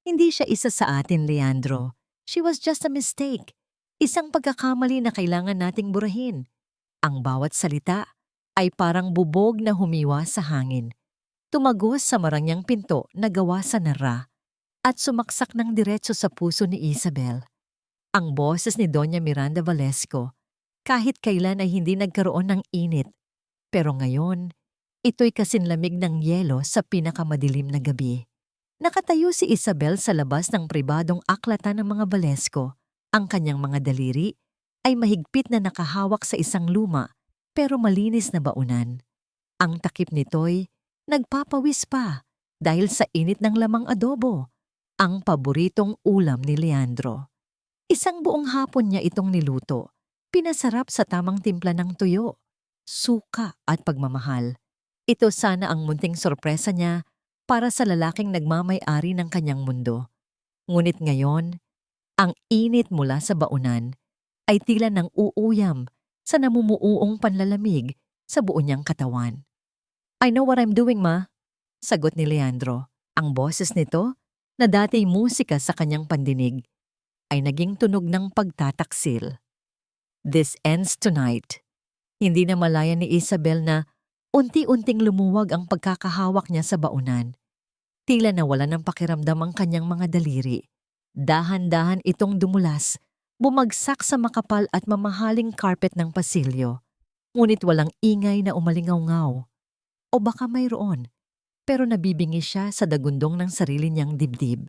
Hindi siya isa sa atin, Leandro. She was just a mistake. Isang pagkakamali na kailangan nating burahin. Ang bawat salita ay parang bubog na humiwa sa hangin. Tumagos sa marangyang pinto na gawa sa nara at sumaksak ng diretso sa puso ni Isabel. Ang boses ni Doña Miranda Valesco, kahit kailan ay hindi nagkaroon ng init, pero ngayon, ito'y kasinlamig ng yelo sa pinakamadilim na gabi. Nakatayo si Isabel sa labas ng pribadong aklatan ng mga Valesco. Ang kanyang mga daliri ay mahigpit na nakahawak sa isang luma pero malinis na baunan. Ang takip nito'y nagpapawis pa dahil sa init ng lamang adobo, ang paboritong ulam ni Leandro. Isang buong hapon niya itong niluto, pinasarap sa tamang timpla ng tuyo, suka at pagmamahal. Ito sana ang munting sorpresa niya para sa lalaking nagmamay-ari ng kanyang mundo. Ngunit ngayon, ang init mula sa baunan ay tila ng uuyam sa namumuuong panlalamig sa buo niyang katawan. "I know what I'm doing, ma," sagot ni Leandro. Ang boses nito, na dati musika sa kanyang pandinig, ay naging tunog ng pagtataksil. "This ends tonight." Hindi na malaya ni Isabel na unti-unting lumuwag ang pagkakahawak niya sa baunan. Tila nawala ng pakiramdam ang kanyang mga daliri. Dahan-dahan itong dumulas, bumagsak sa makapal at mamahaling carpet ng pasilyo. Ngunit walang ingay na umalingaw-ngaw. O baka mayroon, pero nabibingi siya sa dagundong ng sarili niyang dibdib.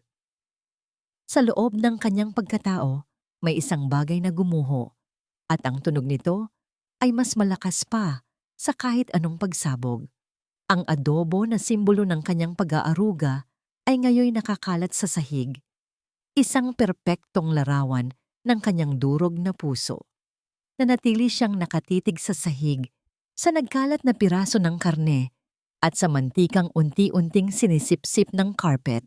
Sa loob ng kanyang pagkatao, may isang bagay na gumuho, at ang tunog nito ay mas malakas pa sa kahit anong pagsabog. Ang adobo na simbolo ng kanyang pag-aaruga ay ngayoy nakakalat sa sahig. Isang perpektong larawan ng kanyang durog na puso. Nanatili siyang nakatitig sa sahig, sa nagkalat na piraso ng karne, at sa mantikang unti-unting sinisipsip ng carpet.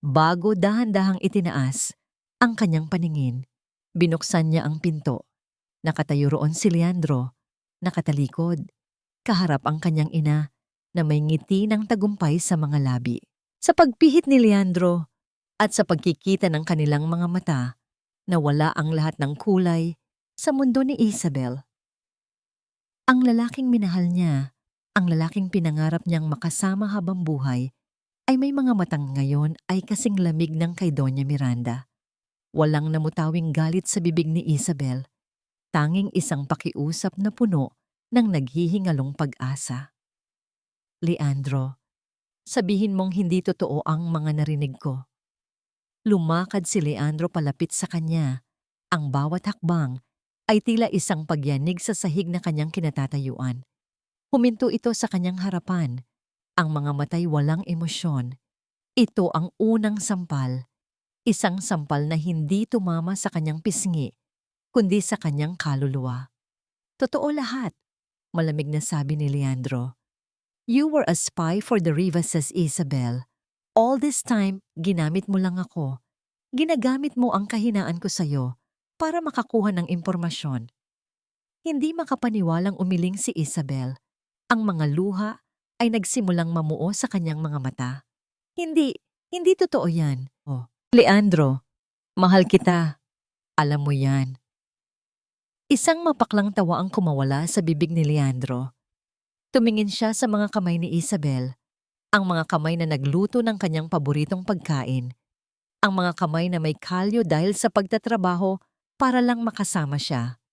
Bago dahan-dahang itinaas ang kanyang paningin, binuksan niya ang pinto. Nakatayo roon si Leandro, nakatalikod. Kaharap ang kanyang ina na may ngiti ng tagumpay sa mga labi. Sa pagpihit ni Leandro at sa pagkikita ng kanilang mga mata, nawala ang lahat ng kulay sa mundo ni Isabel. Ang lalaking minahal niya, ang lalaking pinangarap niyang makasama habang buhay, ay may mga matang ngayon ay kasing lamig ng kay Doña Miranda. Walang namutawing galit sa bibig ni Isabel, tanging isang pakiusap na puno ng naghihingalong pag-asa. "Leandro, sabihin mong hindi totoo ang mga narinig ko." Lumakad si Leandro palapit sa kanya. Ang bawat hakbang ay tila isang pagyanig sa sahig na kanyang kinatatayuan. Huminto ito sa kanyang harapan. Ang mga matay walang emosyon. Ito ang unang sampal. Isang sampal na hindi tumama sa kanyang pisngi, kundi sa kanyang kaluluwa. "Totoo lahat," malamig na sabi ni Leandro. "You were a spy for the Rivases, Isabel. All this time, ginamit mo lang ako. Ginagamit mo ang kahinaan ko sa'yo para makakuha ng impormasyon." Hindi makapaniwalang umiling si Isabel. Ang mga luha ay nagsimulang mamuo sa kanyang mga mata. Hindi, hindi totoo yan. "Oh, Leandro, mahal kita. Alam mo yan." Isang mapaklang tawa ang kumawala sa bibig ni Leandro. Tumingin siya sa mga kamay ni Isabel, ang mga kamay na nagluto ng kanyang paboritong pagkain, ang mga kamay na may kalyo dahil sa pagtatrabaho para lang makasama siya.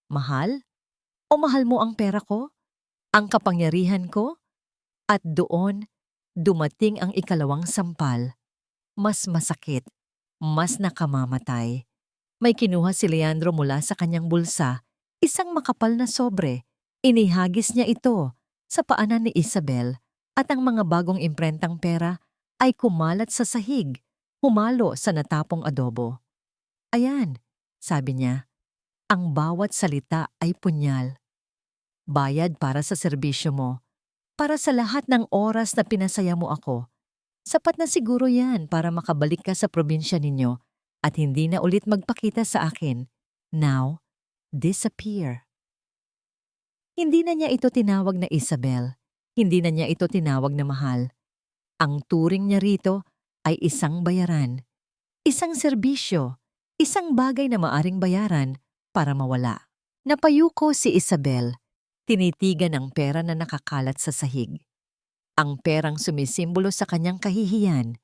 "Mahal? O mahal mo ang pera ko? Ang kapangyarihan ko?" At doon, dumating ang ikalawang sampal. Mas masakit, mas nakamamatay. May kinuha si Leandro mula sa kanyang bulsa, isang makapal na sobre. Inihagis niya ito sa paanan ni Isabel at ang mga bagong imprentang pera ay kumalat sa sahig, humalo sa natapong adobo. "Ayan," sabi niya, "ang bawat salita ay punyal. Bayad para sa serbisyo mo, para sa lahat ng oras na pinasaya mo ako. Sapat na siguro yan para makabalik ka sa probinsya ninyo at hindi na ulit magpakita sa akin. Now, disappear." Hindi na niya ito tinawag na Isabel. Hindi na niya ito tinawag na mahal. Ang turing niya rito ay isang bayaran, isang serbisyo, isang bagay na maaring bayaran para mawala. Napayuko si Isabel, tinitigan ang pera na nakakalat sa sahig. Ang perang sumisimbolo sa kanyang kahihiyan.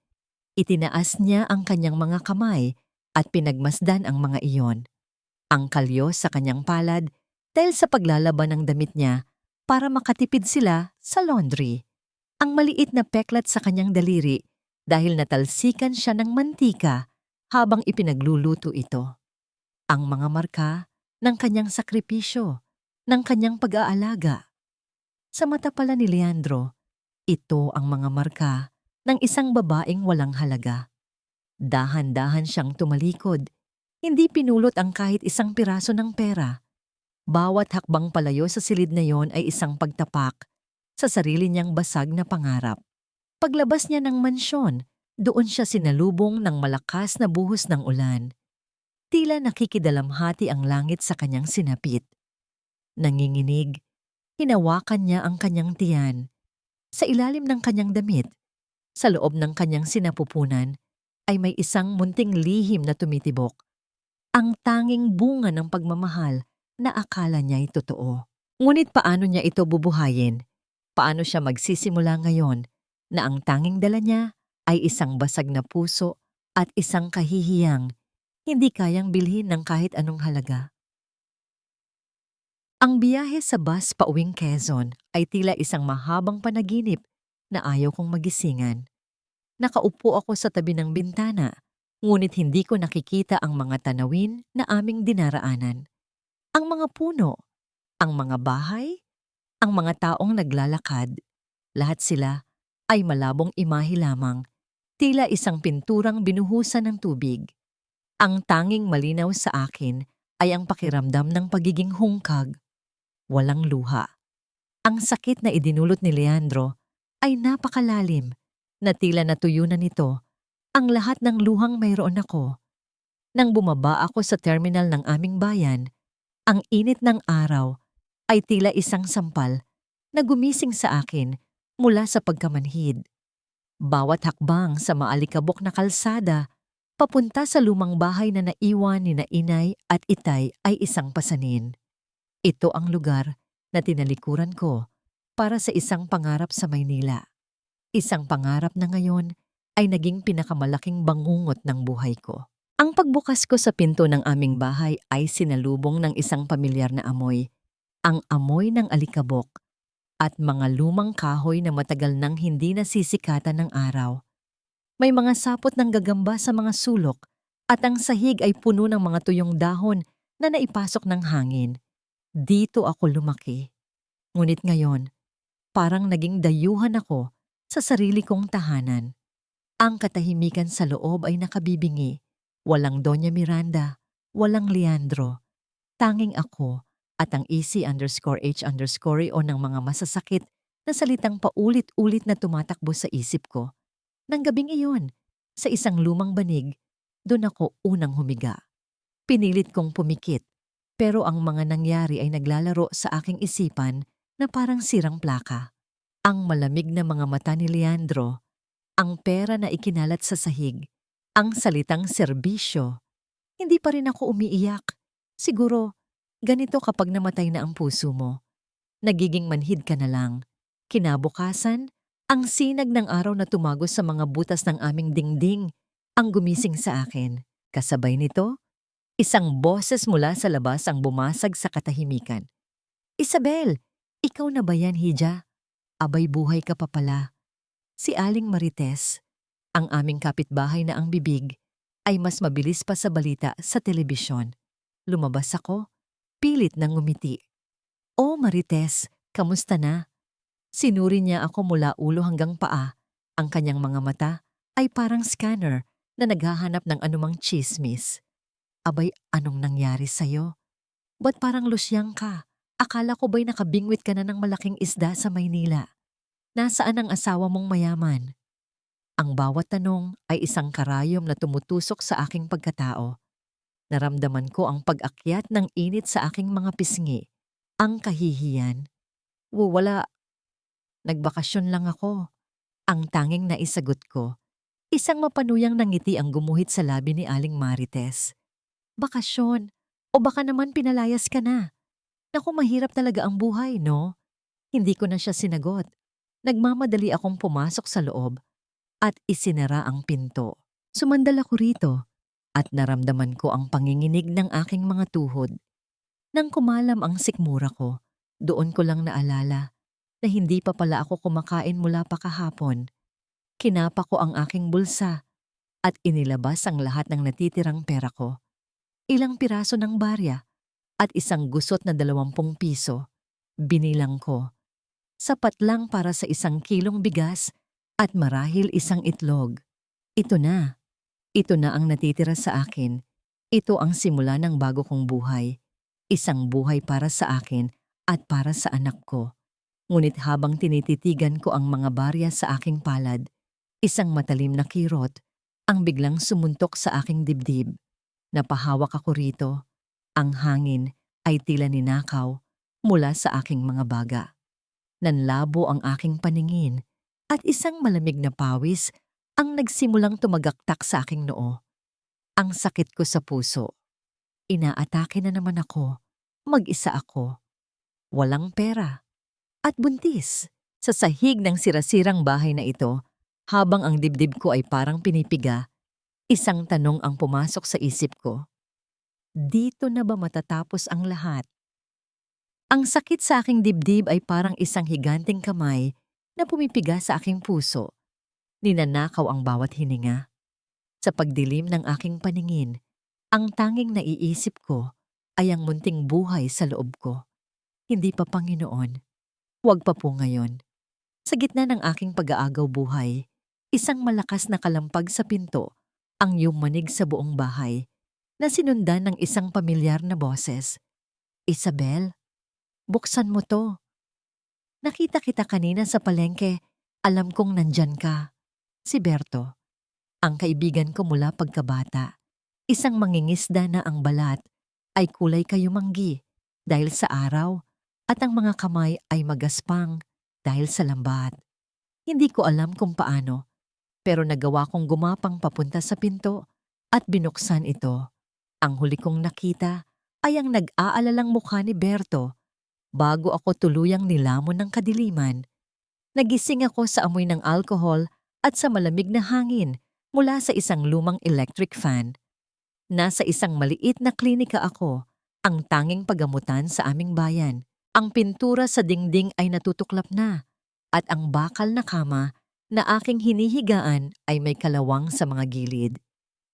Itinaas niya ang kanyang mga kamay at pinagmasdan ang mga iyon. Ang kalyo sa kanyang palad dahil sa paglalaban ng damit niya para makatipid sila sa laundry. Ang maliit na peklat sa kanyang daliri dahil natalsikan siya ng mantika habang ipinagluluto ito. Ang mga marka ng kanyang sakripisyo, ng kanyang pag-aalaga. Sa mata pala ni Leandro, ito ang mga marka ng isang babaeng walang halaga. Dahan-dahan siyang tumalikod, hindi pinulot ang kahit isang piraso ng pera. Bawat hakbang palayo sa silid na yon ay isang pagtapak sa sarili niyang basag na pangarap. Paglabas niya ng mansyon, doon siya sinalubong ng malakas na buhos ng ulan. Tila nakikidalamhati ang langit sa kanyang sinapit. Nanginginig, hinawakan niya ang kanyang tiyan. Sa ilalim ng kanyang damit, sa loob ng kanyang sinapupunan, ay may isang munting lihim na tumitibok. Ang tanging bunga ng pagmamahal na akala niya'y totoo. Ngunit paano niya ito bubuhayin? Paano siya magsisimula ngayon na ang tanging dala niya ay isang basag na puso at isang kahihiyang hindi kayang bilhin ng kahit anong halaga? Ang biyahe sa bus pauwing Quezon ay tila isang mahabang panaginip na ayaw kong magisingan. Nakaupo ako sa tabi ng bintana, ngunit hindi ko nakikita ang mga tanawin na aming dinaraanan. Ang mga puno, ang mga bahay, ang mga taong naglalakad, lahat sila ay malabong imahe lamang, tila isang pinturang binuhusan ng tubig. Ang tanging malinaw sa akin ay ang pakiramdam ng pagiging hungkag, walang luha. Ang sakit na idinulot ni Leandro ay napakalalim, na tila natuyo na nito ang lahat ng luhang mayroon ako. Nang bumaba ako sa terminal ng aming bayan, ang init ng araw ay tila isang sampal na gumising sa akin mula sa pagkamanhid. Bawat hakbang sa maalikabok na kalsada papunta sa lumang bahay na naiwan ni na Inay at Itay ay isang pasanin. Ito ang lugar na tinalikuran ko para sa isang pangarap sa Maynila. Isang pangarap na ngayon ay naging pinakamalaking bangungot ng buhay ko. Ang pagbukas ko sa pinto ng aming bahay ay sinalubong ng isang pamilyar na amoy. Ang amoy ng alikabok at mga lumang kahoy na matagal nang hindi nasisikatan ng araw. May mga sapot ng gagamba sa mga sulok at ang sahig ay puno ng mga tuyong dahon na naipasok ng hangin. Dito ako lumaki. Ngunit ngayon, parang naging dayuhan ako sa sarili kong tahanan. Ang katahimikan sa loob ay nakabibingi. Walang Doña Miranda, walang Leandro. Tanging ako at ang EC_H_ o ng mga masasakit na salitang paulit-ulit na tumatakbo sa isip ko. Nang gabing iyon, sa isang lumang banig, doon ako unang humiga. Pinilit kong pumikit, pero ang mga nangyari ay naglalaro sa aking isipan na parang sirang plaka. Ang malamig na mga mata ni Leandro, ang pera na ikinalat sa sahig, ang salitang serbisyo. Hindi pa rin ako umiiyak. Siguro, ganito kapag namatay na ang puso mo. Nagiging manhid ka na lang. Kinabukasan, ang sinag ng araw na tumagos sa mga butas ng aming dingding ang gumising sa akin. Kasabay nito, isang boses mula sa labas ang bumasag sa katahimikan. "Isabel, ikaw na ba yan, Hija? Abay buhay ka pa pala." Si Aling Marites, ang aming kapitbahay na ang bibig, ay mas mabilis pa sa balita sa telebisyon. Lumabas ako, pilit nang ngumiti. "Oh Marites, kamusta na?" Sinuri niya ako mula ulo hanggang paa. Ang kanyang mga mata ay parang scanner na naghahanap ng anumang tsismis. "Abay, anong nangyari sa'yo? Ba't parang lusyang ka? Akala ko ba'y nakabingwit ka na ng malaking isda sa Maynila? Nasaan ang asawa mong mayaman?" Ang bawat tanong ay isang karayom na tumutusok sa aking pagkatao. Naramdaman ko ang pag-akyat ng init sa aking mga pisngi. Ang kahihiyan. Wala. Nagbakasyon lang ako. Ang tanging naisagot ko. Isang mapanuyang nangiti ang gumuhit sa labi ni Aling Marites. Bakasyon. O baka naman pinalayas ka na. Naku, mahirap talaga ang buhay, no? Hindi ko na siya sinagot. Nagmamadali akong pumasok sa loob at isinara ang pinto. Sumandal ako rito at naramdaman ko ang panginginig ng aking mga tuhod. Nang kumalam ang sikmura ko, doon ko lang naalala na hindi pa pala ako kumakain mula pa kahapon. Kinapa ko ang aking bulsa at inilabas ang lahat ng natitirang pera ko. Ilang piraso ng barya at isang gusot na 20 piso. Binilang ko. Sapat lang para sa 1 kilong bigas at marahil isang itlog. Ito na. Ito na ang natitira sa akin. Ito ang simula ng bago kong buhay. Isang buhay para sa akin at para sa anak ko. Ngunit habang tinititigan ko ang mga barya sa aking palad, isang matalim na kirot ang biglang sumuntok sa aking dibdib. Napahawak ako rito. Ang hangin ay tila ninakaw mula sa aking mga baga. Nanlabo ang aking paningin at isang malamig na pawis ang nagsimulang tumagaktak sa aking noo. Ang sakit ko sa puso. Inaatake na naman ako. Mag-isa ako. Walang pera. At buntis. Sa sahig ng sirasirang bahay na ito, habang ang dibdib ko ay parang pinipiga, isang tanong ang pumasok sa isip ko. Dito na ba matatapos ang lahat? Ang sakit sa aking dibdib ay parang isang higanting kamay na pumipiga sa aking puso. Ninanakaw ang bawat hininga. Sa pagdilim ng aking paningin, ang tanging naiisip ko ay ang munting buhay sa loob ko. Hindi pa, Panginoon. Huwag pa po ngayon. Sa gitna ng aking pag-aagaw buhay, isang malakas na kalampag sa pinto ang yumanig sa buong bahay na sinundan ng isang pamilyar na boses. Isabel, buksan mo to. Nakita kita kanina sa palengke. Alam kong nandyan ka. Si Berto, ang kaibigan ko mula pagkabata. Isang mangingisda na ang balat ay kulay kayumanggi dahil sa araw at ang mga kamay ay magaspang dahil sa lambat. Hindi ko alam kung paano, pero nagawa kong gumapang papunta sa pinto at binuksan ito. Ang huli kong nakita ay ang nag-aalalang mukha ni Berto. Bago ako tuluyang nilamon ng kadiliman, nagising ako sa amoy ng alkohol at sa malamig na hangin mula sa isang lumang electric fan. Nasa isang maliit na klinika ako, ang tanging pagamutan sa aming bayan. Ang pintura sa dingding ay natutuklap na at ang bakal na kama na aking hinihigaan ay may kalawang sa mga gilid.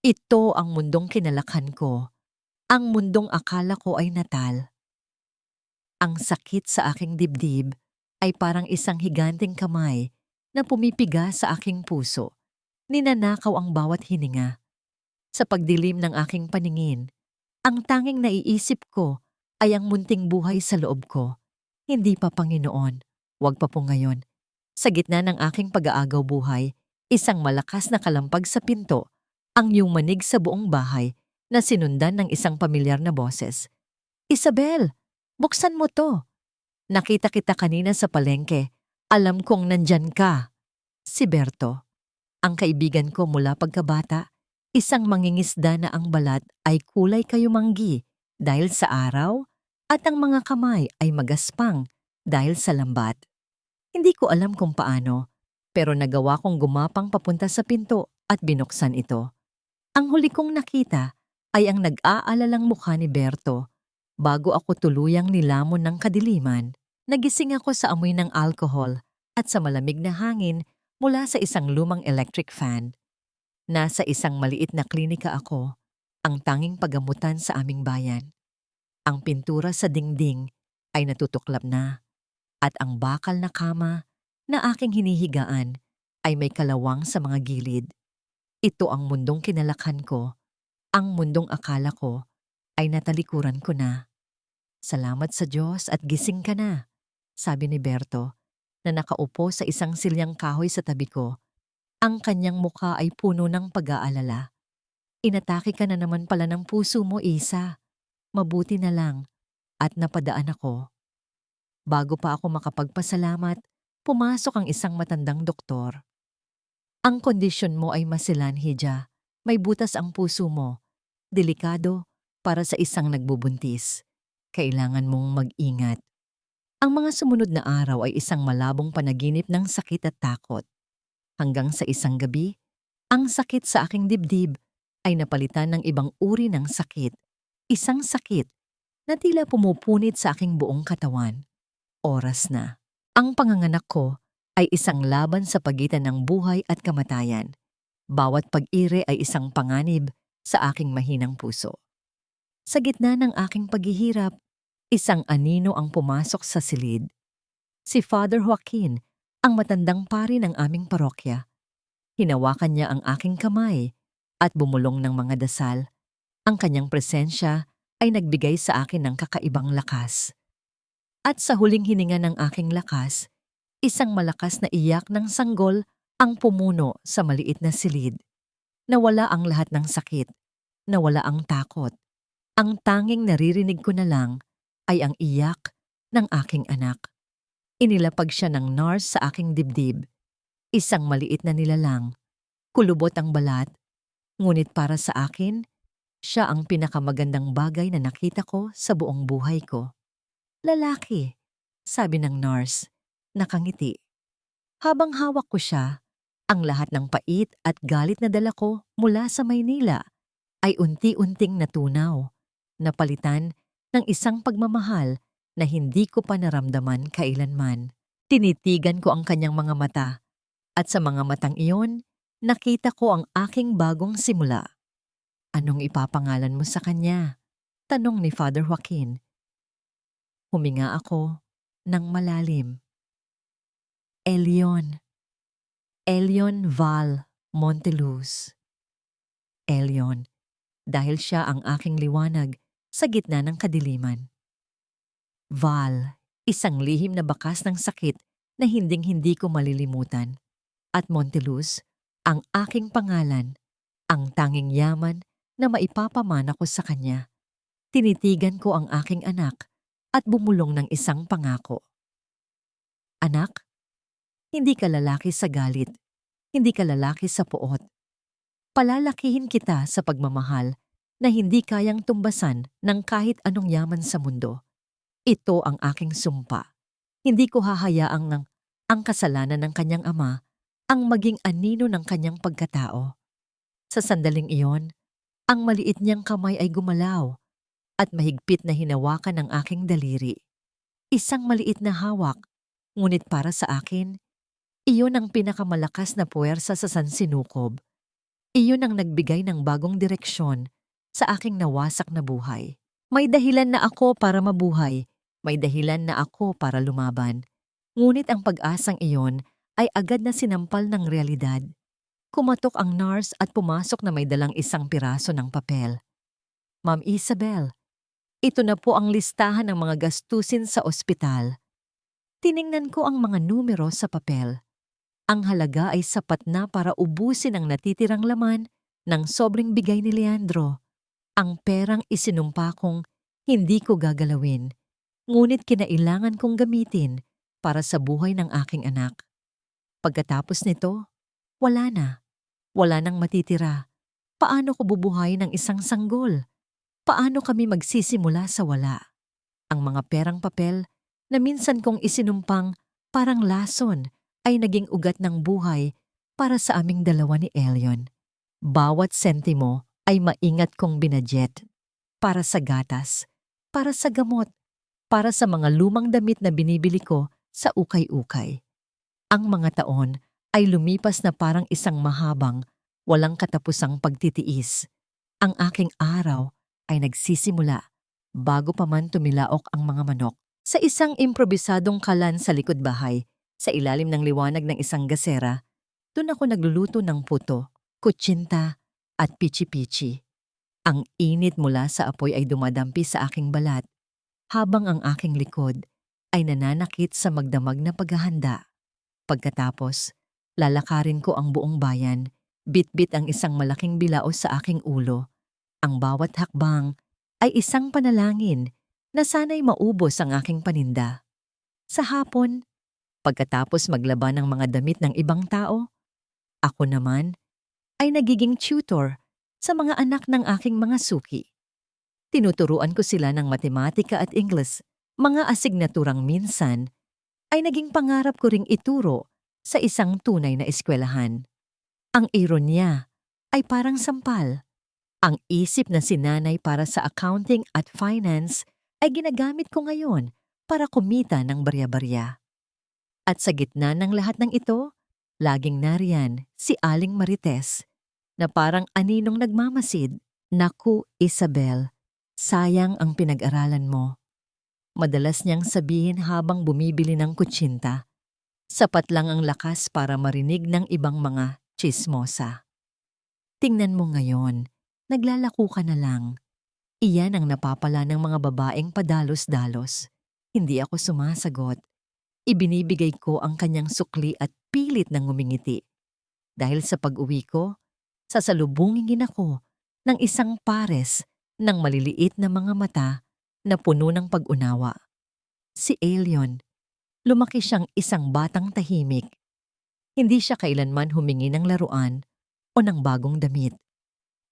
Ito ang mundong kinalakhan ko. Ang mundong akala ko ay natal. Ang sakit sa aking dibdib ay parang isang higanting kamay na pumipiga sa aking puso. Ninanakaw ang bawat hininga. Sa pagdilim ng aking paningin, ang tanging naiisip ko ay ang munting buhay sa loob ko. Hindi pa, Panginoon. Huwag pa po ngayon. Sa gitna ng aking pag-aagaw buhay, isang malakas na kalampag sa pinto ang yumanig sa buong bahay na sinundan ng isang pamilyar na boses. Isabel, buksan mo to. Nakita kita kanina sa palengke. Alam kong nandyan ka. Si Berto, ang kaibigan ko mula pagkabata, isang mangingisda na ang balat ay kulay kayumanggi dahil sa araw at ang mga kamay ay magaspang dahil sa lambat. Hindi ko alam kung paano, pero nagawa kong gumapang papunta sa pinto at binuksan ito. Ang huli kong nakita ay ang nag-aalalang mukha ni Berto. Bago ako tuluyang nilamon ng kadiliman, nagising ako sa amoy ng alkohol at sa malamig na hangin mula sa isang lumang electric fan. Nasa isang maliit na klinika ako, ang tanging pagamutan sa aming bayan. Ang pintura sa dingding ay natutuklap na at ang bakal na kama na aking hinihigaan ay may kalawang sa mga gilid. Ito ang mundong kinalakhan ko, ang mundong akala ko ay natalikuran ko na. Salamat sa Diyos at gising ka na, sabi ni Berto na nakaupo sa isang silyang kahoy sa tabi ko. Ang kanyang mukha ay puno ng pag-aalala. Inatake ka na naman pala ng puso mo, Isa. Mabuti na lang at napadaan ako. Bago pa ako makapagpasalamat, pumasok ang isang matandang doktor. Ang kondisyon mo ay masilan, Hija. May butas ang puso mo. Delikado para sa isang nagbubuntis. Kailangan mong mag-ingat. Ang mga sumunod na araw ay isang malabong panaginip ng sakit at takot. Hanggang sa isang gabi, ang sakit sa aking dibdib ay napalitan ng ibang uri ng sakit. Isang sakit na tila pumupunit sa aking buong katawan. Oras na. Ang panganganak ko ay isang laban sa pagitan ng buhay at kamatayan. Bawat pag-ire ay isang panganib sa aking mahinang puso. Sa gitna ng aking paghihirap, isang anino ang pumasok sa silid. Si Father Joaquin, ang matandang pari ng aming parokya. Hinawakan niya ang aking kamay at bumulong ng mga dasal. Ang kanyang presensya ay nagbigay sa akin ng kakaibang lakas. At sa huling hininga ng aking lakas, isang malakas na iyak ng sanggol ang pumuno sa maliit na silid. Nawala ang lahat ng sakit, nawala ang takot. Ang tanging naririnig ko na lang ay ang iyak ng aking anak. Inilapag siya ng nurse sa aking dibdib. Isang maliit na nilalang. Kulubot ang balat. Ngunit para sa akin, siya ang pinakamagandang bagay na nakita ko sa buong buhay ko. Lalaki, sabi ng nurse, nakangiti. Habang hawak ko siya, ang lahat ng pait at galit na dala ko mula sa Maynila ay unti-unting natunaw, napalitan ng isang pagmamahal na hindi ko pa naramdaman kailanman. Tinitigan ko ang kanyang mga mata at sa mga matang iyon, nakita ko ang aking bagong simula. Anong ipapangalan mo sa kanya? Tanong ni Father Joaquin. Huminga ako ng malalim. Elion. Elion Val Monteluz. Elion, dahil siya ang aking liwanag sa gitna ng kadiliman. Val, isang lihim na bakas ng sakit na hinding-hindi ko malilimutan. At Monteluz, ang aking pangalan, ang tanging yaman na maipapamana ko sa kanya. Tinitigan ko ang aking anak at bumulong ng isang pangako. Anak, hindi ka lalaki sa galit, hindi ka lalaki sa puot. Palalakihin kita sa pagmamahal na hindi kayang tumbasan ng kahit anong yaman sa mundo. Ito ang aking sumpa. Hindi ko hahayaang ang kasalanan ng kanyang ama ang maging anino ng kanyang pagkatao. Sa sandaling iyon, ang maliit niyang kamay ay gumalaw at mahigpit na hinawakan ng aking daliri. Isang maliit na hawak, ngunit para sa akin, iyon ang pinakamalakas na puwersa sa sansinukob. Iyon ang nagbigay ng bagong direksyon sa aking nawasak na buhay. May dahilan na ako para mabuhay, may dahilan na ako para lumaban. Ngunit ang pag-asang iyon ay agad na sinampal ng realidad. Kumatok ang nurse at pumasok na may dalang isang piraso ng papel. Ma'am Isabel, ito na po ang listahan ng mga gastusin sa ospital. Tiningnan ko ang mga numero sa papel. Ang halaga ay sapat na para ubusin ang natitirang laman ng sobrang bigay ni Leandro. Ang perang isinumpa kong hindi ko gagalawin, ngunit kinailangan kong gamitin para sa buhay ng aking anak. Pagkatapos nito, wala na. Wala nang matitira. Paano ko bubuhayin ng isang sanggol? Paano kami magsisimula sa wala? Ang mga perang papel na minsan kong isinumpang parang lason ay naging ugat ng buhay para sa aming dalawa ni Elion. Bawat sentimo ay maingat kong binadget. Para sa gatas, para sa gamot, para sa mga lumang damit na binibili ko sa ukay-ukay. Ang mga taon ay lumipas na parang isang mahabang, walang katapusang pagtitiis. Ang aking araw ay nagsisimula bago pa man tumilaok ang mga manok. Sa isang improbisadong kalan sa likod bahay, sa ilalim ng liwanag ng isang gasera, doon ako nagluluto ng puto, kutsinta at pichi-pichi. Ang init mula sa apoy ay dumadampi sa aking balat, habang ang aking likod ay nananakit sa magdamag na paghahanda. Pagkatapos, lalakarin ko ang buong bayan, bit-bit ang isang malaking bilao sa aking ulo. Ang bawat hakbang ay isang panalangin na sana'y maubos ang aking paninda. Sa hapon, pagkatapos maglaba ng mga damit ng ibang tao, Ako naman ay nagiging tutor sa mga anak ng aking mga suki. Tinuturuan ko sila ng matematika at English, mga asignaturang minsan ay naging pangarap ko ring ituro sa isang tunay na eskwelahan. Ang ironya ay parang sampal. Ang isip na sinanay para sa accounting at finance ay ginagamit ko ngayon para kumita ng barya-barya. At sa gitna ng lahat ng ito, laging nariyan si Aling Marites na parang aninong nagmamasid. Naku, Isabel, sayang ang pinag-aralan mo. Madalas niyang sabihin habang bumibili ng kutsinta. Sapat lang ang lakas para marinig ng ibang mga tsismosa. Tingnan mo ngayon, naglalako ka na lang. Iyan ang napapala ng mga babaeng padalos-dalos. Hindi ako sumasagot. Ibinibigay ko ang kanyang sukli at pilit ng ngumingiti. Dahil sa pag-uwi ko, sasalubungin ako ng isang pares ng maliliit na mga mata na puno ng pag-unawa. Si Elion, lumaki siyang isang batang tahimik. Hindi siya kailanman humingi ng laruan o ng bagong damit.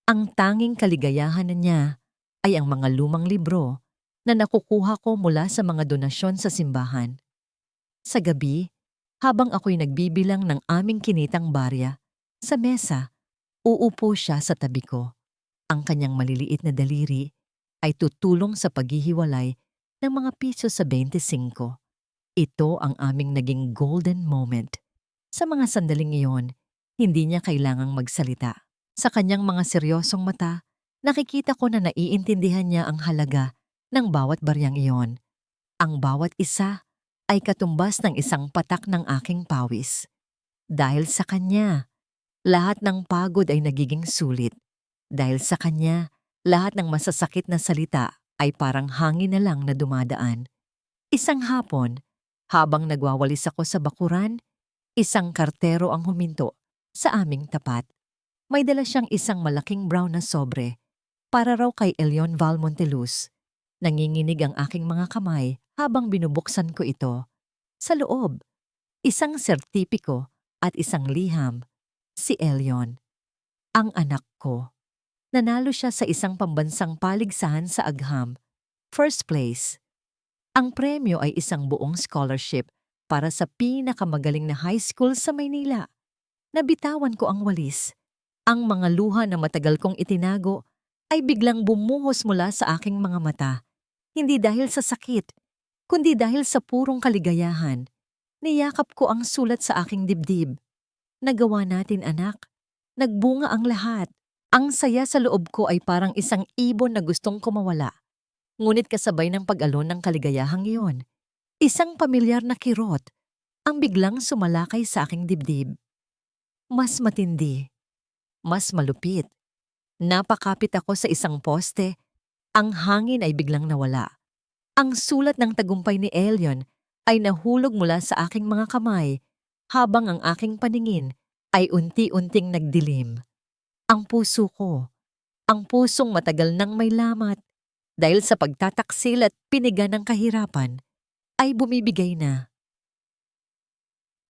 Ang tanging kaligayahan niya ay ang mga lumang libro na nakukuha ko mula sa mga donasyon sa simbahan. Sa gabi, habang ako'y nagbibilang ng aming kinitang barya, sa mesa, uupo siya sa tabi ko. Ang kanyang maliliit na daliri ay tutulong sa paghihiwalay ng mga piso sa 25. Ito ang aming naging golden moment. Sa mga sandaling iyon, hindi niya kailangang magsalita. Sa kanyang mga seryosong mata, nakikita ko na naiintindihan niya ang halaga ng bawat baryang iyon. Ang bawat isa ay katumbas ng isang patak ng aking pawis. Dahil sa kanya, lahat ng pagod ay nagiging sulit. Dahil sa kanya, lahat ng masasakit na salita ay parang hangin na lang na dumadaan. Isang hapon, habang nagwawalis ako sa bakuran, isang kartero ang huminto sa aming tapat. May dala siyang isang malaking brown na sobre para raw kay Elion Valmontelus. Nanginginig ang aking mga kamay habang binubuksan ko ito. Sa loob, isang sertipiko at isang liham. Si Elion, ang anak ko. Nanalo siya sa isang pambansang paligsahan sa Agham. First place. Ang premyo ay isang buong scholarship para sa pinakamagaling na high school sa Maynila. Nabitawan ko ang walis. Ang mga luha na matagal kong itinago ay biglang bumuhos mula sa aking mga mata. Hindi dahil sa sakit, kundi dahil sa purong kaligayahan. Niyakap ko ang sulat sa aking dibdib. Nagawa natin, anak. Nagbunga ang lahat. Ang saya sa loob ko ay parang isang ibon na gustong kumawala. Ngunit kasabay ng pag-alon ng kaligayahang iyon, isang pamilyar na kirot ang biglang sumalakay sa aking dibdib. Mas matindi. Mas malupit. Napakapit ako sa isang poste. Ang hangin ay biglang nawala. Ang sulat ng tagumpay ni Elion ay nahulog mula sa aking mga kamay habang ang aking paningin ay unti-unting nagdilim. Ang puso ko, ang pusong matagal nang may lamat dahil sa pagtataksil at piniga ng kahirapan, ay bumibigay na.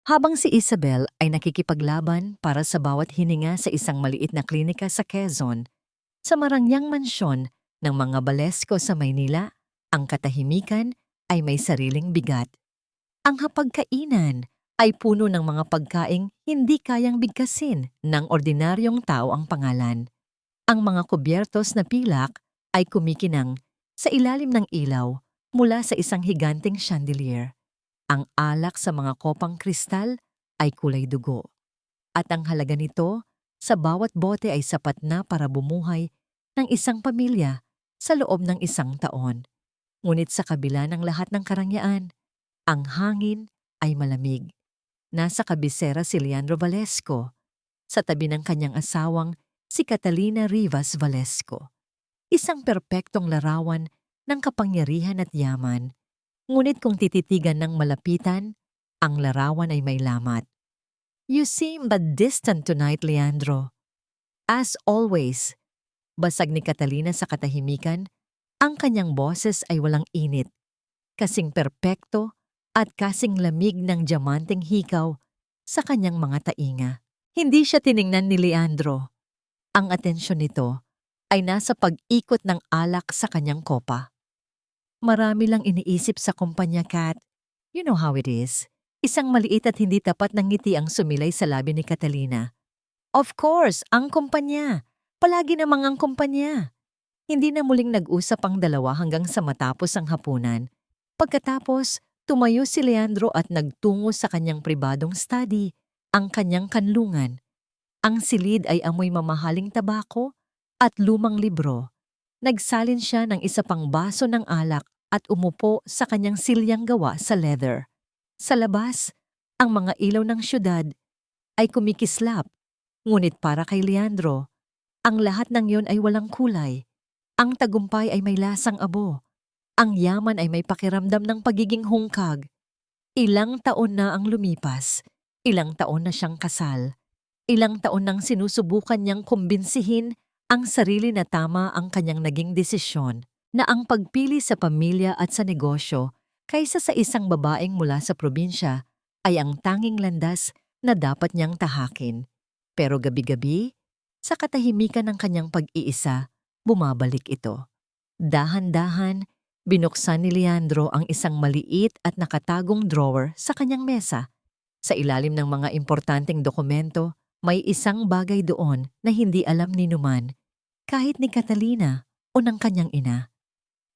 Habang si Isabel ay nakikipaglaban para sa bawat hininga sa isang maliit na klinika sa Quezon, sa marangyang mansyon ng mga Balesco sa Maynila, ang katahimikan ay may sariling bigat. Ang hapagkainan ay puno ng mga pagkaing hindi kayang bigkasin ng ordinaryong tao ang pangalan. Ang mga kubyertos na pilak ay kumikinang sa ilalim ng ilaw mula sa isang higanting chandelier. Ang alak sa mga kopang kristal ay kulay dugo. At ang halaga nito sa bawat bote ay sapat na para bumuhay ng isang pamilya sa loob ng isang taon. Ngunit sa kabila ng lahat ng karangyaan, ang hangin ay malamig. Nasa kabisera si Leandro Valesco, sa tabi ng kanyang asawang si Catalina Rivas Valesco. Isang perpektong larawan ng kapangyarihan at yaman. Ngunit kung tititigan ng malapitan, ang larawan ay may lamat. You seem but distant tonight, Leandro. As always, basag ni Catalina sa katahimikan, ang kanyang boses ay walang init, kasing perpekto at kasing lamig ng diamanteng hikaw sa kanyang mga tainga. Hindi siya tiningnan ni Leandro. Ang atensyon nito ay nasa pag-ikot ng alak sa kanyang kopa. Marami lang iniisip sa kumpanya, Kat. You know how it is. Isang maliit at hindi tapat ng ngiti ang sumilay sa labi ni Catalina. Of course, ang kumpanya. Palagi namang ang kumpanya. Hindi na muling nag-usap ang dalawa hanggang sa matapos ang hapunan. Pagkatapos, tumayo si Leandro at nagtungo sa kanyang pribadong study, ang kanyang kanlungan. Ang silid ay amoy mamahaling tabako at lumang libro. Nagsalin siya ng isa pang baso ng alak at umupo sa kanyang silyang gawa sa leather. Sa labas, ang mga ilaw ng syudad ay kumikislap. Ngunit para kay Leandro, ang lahat ng yon ay walang kulay. Ang tagumpay ay may lasang abo. Ang yaman ay may pakiramdam ng pagiging hungkag. Ilang taon na ang lumipas. Ilang taon na siyang kasal. Ilang taon nang sinusubukan niyang kumbinsihin ang sarili na tama ang kanyang naging desisyon, na ang pagpili sa pamilya at sa negosyo kaysa sa isang babaeng mula sa probinsya ay ang tanging landas na dapat niyang tahakin. Pero gabi-gabi, sa katahimikan ng kanyang pag-iisa, bumabalik ito. Dahan-dahan, binuksan ni Leandro ang isang maliit at nakatagong drawer sa kanyang mesa. Sa ilalim ng mga importanteng dokumento, may isang bagay doon na hindi alam ni Numan, kahit ni Catalina o ng kanyang ina.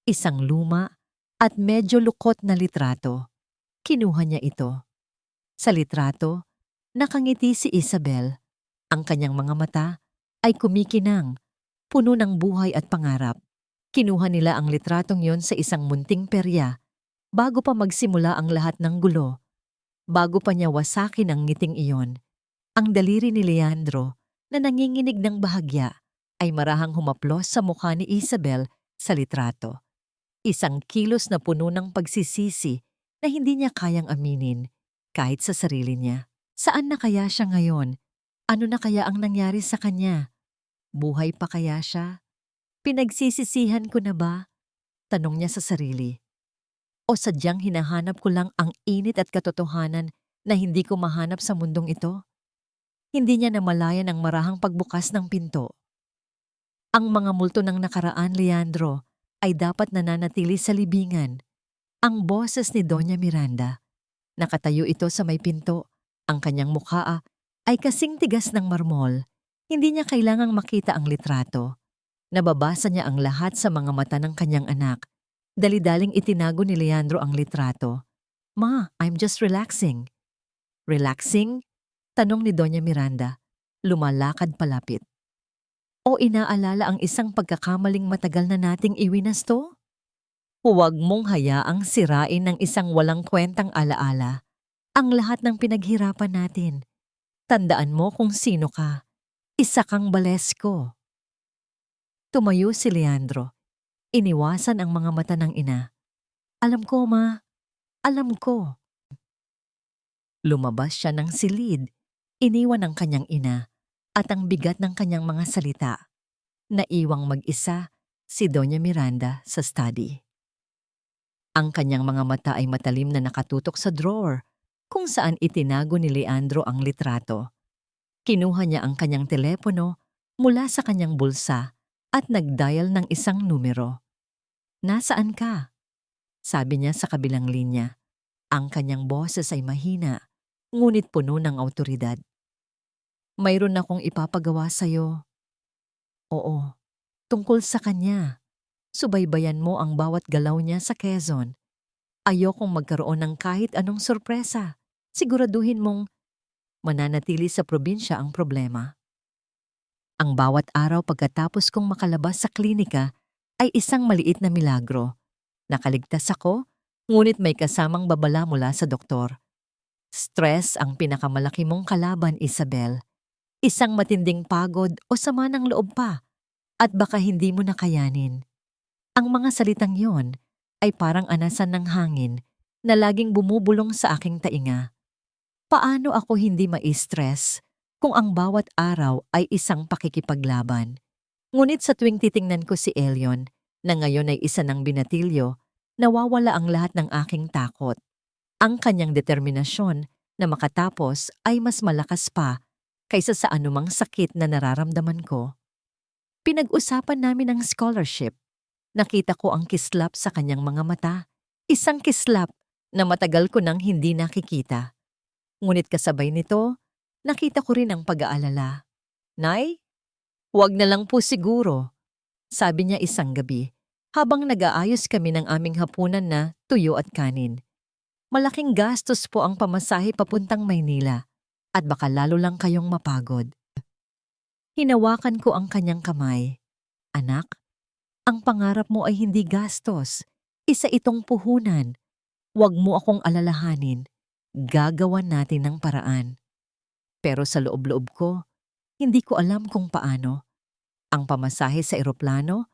Isang luma at medyo lukot na litrato. Kinuha niya ito. Sa litrato, nakangiti si Isabel. Ang kanyang mga mata ay kumikinang, puno ng buhay at pangarap. Kinuha nila ang litratong yon sa isang munting perya bago pa magsimula ang lahat ng gulo. Bago pa niya wasakin ang ngiting iyon, ang daliri ni Leandro na nanginginig ng bahagya ay marahang humaplos sa mukha ni Isabel sa litrato. Isang kilos na puno ng pagsisisi na hindi niya kayang aminin kahit sa sarili niya. Saan na kaya siya ngayon? Ano na kaya ang nangyari sa kanya? Buhay pa kaya siya? Pinagsisisihan ko na ba? Tanong niya sa sarili. O sadyang hinahanap ko lang ang init at katotohanan na hindi ko mahanap sa mundong ito? Hindi niya namalayan ang marahang pagbukas ng pinto. Ang mga multo ng nakaraan, Leandro, ay dapat nananatili sa libingan. Ang boses ni Doña Miranda. Nakatayo ito sa may pinto. Ang kanyang mukha ay kasing tigas ng marmol. Hindi niya kailangang makita ang litrato. Nababasa niya ang lahat sa mga mata ng kanyang anak. Dali-daling itinago ni Leandro ang litrato. Ma, I'm just relaxing. Relaxing? Tanong ni Doña Miranda. Lumalakad palapit. O inaalala ang isang pagkakamaling matagal na nating iwinasto? Huwag mong hayaang sirain ng isang walang kwentang alaala ang lahat ng pinaghirapan natin. Tandaan mo kung sino ka. Isa kang balesko. Tumayo si Leandro. Iniwasan ang mga mata ng ina. Alam ko, ma. Alam ko. Lumabas siya ng silid. Iniwan ang kanyang ina at ang bigat ng kanyang mga salita. Naiwang mag-isa si Doña Miranda sa study. Ang kanyang mga mata ay matalim na nakatutok sa drawer kung saan itinago ni Leandro ang litrato. Kinuha niya ang kanyang telepono mula sa kanyang bulsa at nag-dial ng isang numero. Nasaan ka? Sabi niya sa kabilang linya. Ang kanyang boses ay mahina, ngunit puno ng awtoridad. Mayroon akong ipapagawa sa'yo. Oo, tungkol sa kanya. Subaybayan mo ang bawat galaw niya sa Quezon. Ayokong magkaroon ng kahit anong sorpresa. Siguraduhin mong mananatili sa probinsya ang problema. Ang bawat araw pagkatapos kong makalabas sa klinika ay isang maliit na milagro. Nakaligtas ako, ngunit may kasamang babala mula sa doktor. Stress ang pinakamalaki mong kalaban, Isabel. Isang matinding pagod o sama ng loob pa, at baka hindi mo nakayanin. Ang mga salitang yon ay parang anasan ng hangin na laging bumubulong sa aking tainga. Paano ako hindi ma-stress kung ang bawat araw ay isang pakikipaglaban? Ngunit sa tuwing titingnan ko si Elion, na ngayon ay isa ng binatilyo, nawawala ang lahat ng aking takot. Ang kanyang determinasyon na makatapos ay mas malakas pa kaysa sa anumang sakit na nararamdaman ko. Pinag-usapan namin ang scholarship. Nakita ko ang kislap sa kanyang mga mata. Isang kislap na matagal ko nang hindi nakikita. Ngunit kasabay nito, nakita ko rin ang pag-aalala. Nay, huwag na lang po siguro, sabi niya isang gabi, habang nag-aayos kami ng aming hapunan na tuyo at kanin. Malaking gastos po ang pamasahe papuntang Maynila at baka lalo lang kayong mapagod. Hinawakan ko ang kanyang kamay. Anak, ang pangarap mo ay hindi gastos. Isa itong puhunan. Huwag mo akong alalahanin. Gagawan natin ng paraan. Pero sa loob-loob ko, hindi ko alam kung paano. Ang pamasahe sa eroplano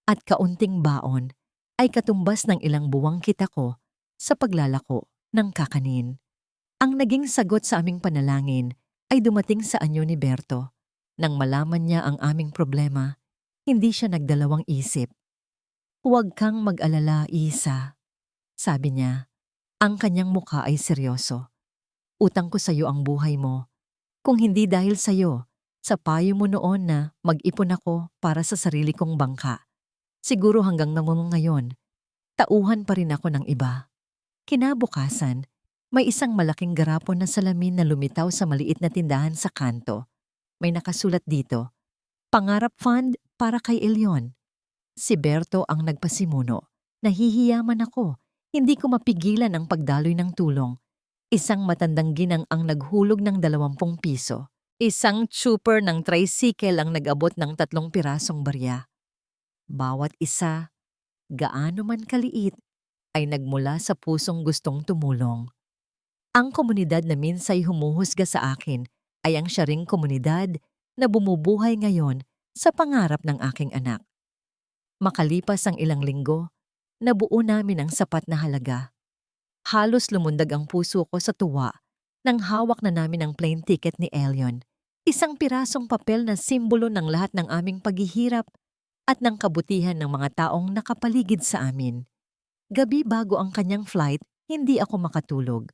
at kaunting baon ay katumbas ng ilang buwang kita ko sa paglalako ng kakanin. Ang naging sagot sa aming panalangin ay dumating sa anyo ni Berto. Nang malaman niya ang aming problema, hindi siya nagdalawang isip. Huwag kang mag-alala, Isa. Sabi niya, ang kanyang mukha ay seryoso. Utang ko sa iyo ang buhay mo. Kung hindi dahil sa iyo, sa payo mo noon na mag-ipon ako para sa sarili kong bangka. Siguro hanggang ngayon, tauhan pa rin ako ng iba. Kinabukasan, may isang malaking garapon na salamin na lumitaw sa maliit na tindahan sa kanto. May nakasulat dito, Pangarap Fund para kay Elyon. Si Berto ang nagpasimuno. Nahihiyaman ako. Hindi ko mapigilan ang pagdaloy ng tulong. Isang matandang ginang ang naghulog ng 20 piso. Isang trooper ng tricycle ang nag-abot ng 3 pirasong barya. Bawat isa, gaano man kaliit, ay nagmula sa pusong gustong tumulong. Ang komunidad na minsay humuhusga sa akin ay ang siya ring komunidad na bumubuhay ngayon sa pangarap ng aking anak. Makalipas ang ilang linggo, nabuo namin ang sapat na halaga. Halos lumundag ang puso ko sa tuwa nang hawak na namin ang plane ticket ni Elyon. Isang pirasong papel na simbolo ng lahat ng aming paghihirap at ng kabutihan ng mga taong nakapaligid sa amin. Gabi bago ang kanyang flight, hindi ako makatulog.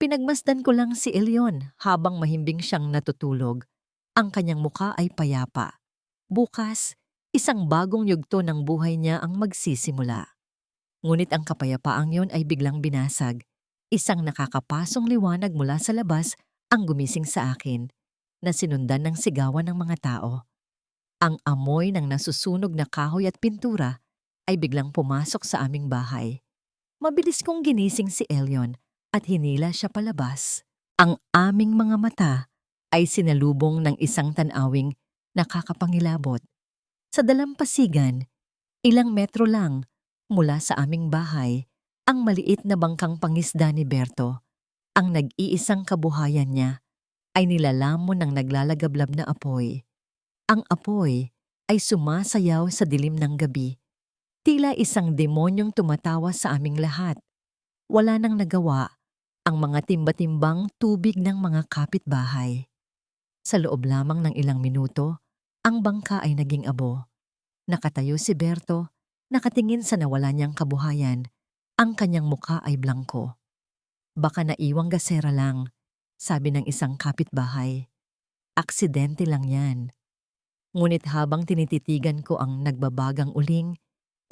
Pinagmasdan ko lang si Elyon habang mahimbing siyang natutulog. Ang kanyang muka ay payapa. Bukas, isang bagong yugto ng buhay niya ang magsisimula. Ngunit ang kapayapaang yon ay biglang binasag. Isang nakakapasong liwanag mula sa labas ang gumising sa akin, na sinundan ng sigawan ng mga tao. Ang amoy ng nasusunog na kahoy at pintura ay biglang pumasok sa aming bahay. Mabilis kong ginising si Elyon at hinila siya palabas. Ang aming mga mata ay sinalubong ng isang tanawing nakakapangilabot. Sa dalampasigan, ilang metro lang mula sa aming bahay, ang maliit na bangkang pangisda ni Berto. Ang nag-iisang kabuhayan niya ay nilalamon ng naglalagablab na apoy. Ang apoy ay sumasayaw sa dilim ng gabi. Tila isang demonyong tumatawa sa aming lahat. Wala nang nagawa ang mga timba-timbang tubig ng mga kapitbahay. Sa loob lamang ng ilang minuto, ang bangka ay naging abo. Nakatayo si Berto, nakatingin sa nawala niyang kabuhayan. Ang kanyang mukha ay blangko. Baka naiwang gasera lang, sabi ng isang kapitbahay. Aksidente lang yan. Ngunit habang tinititigan ko ang nagbabagang uling,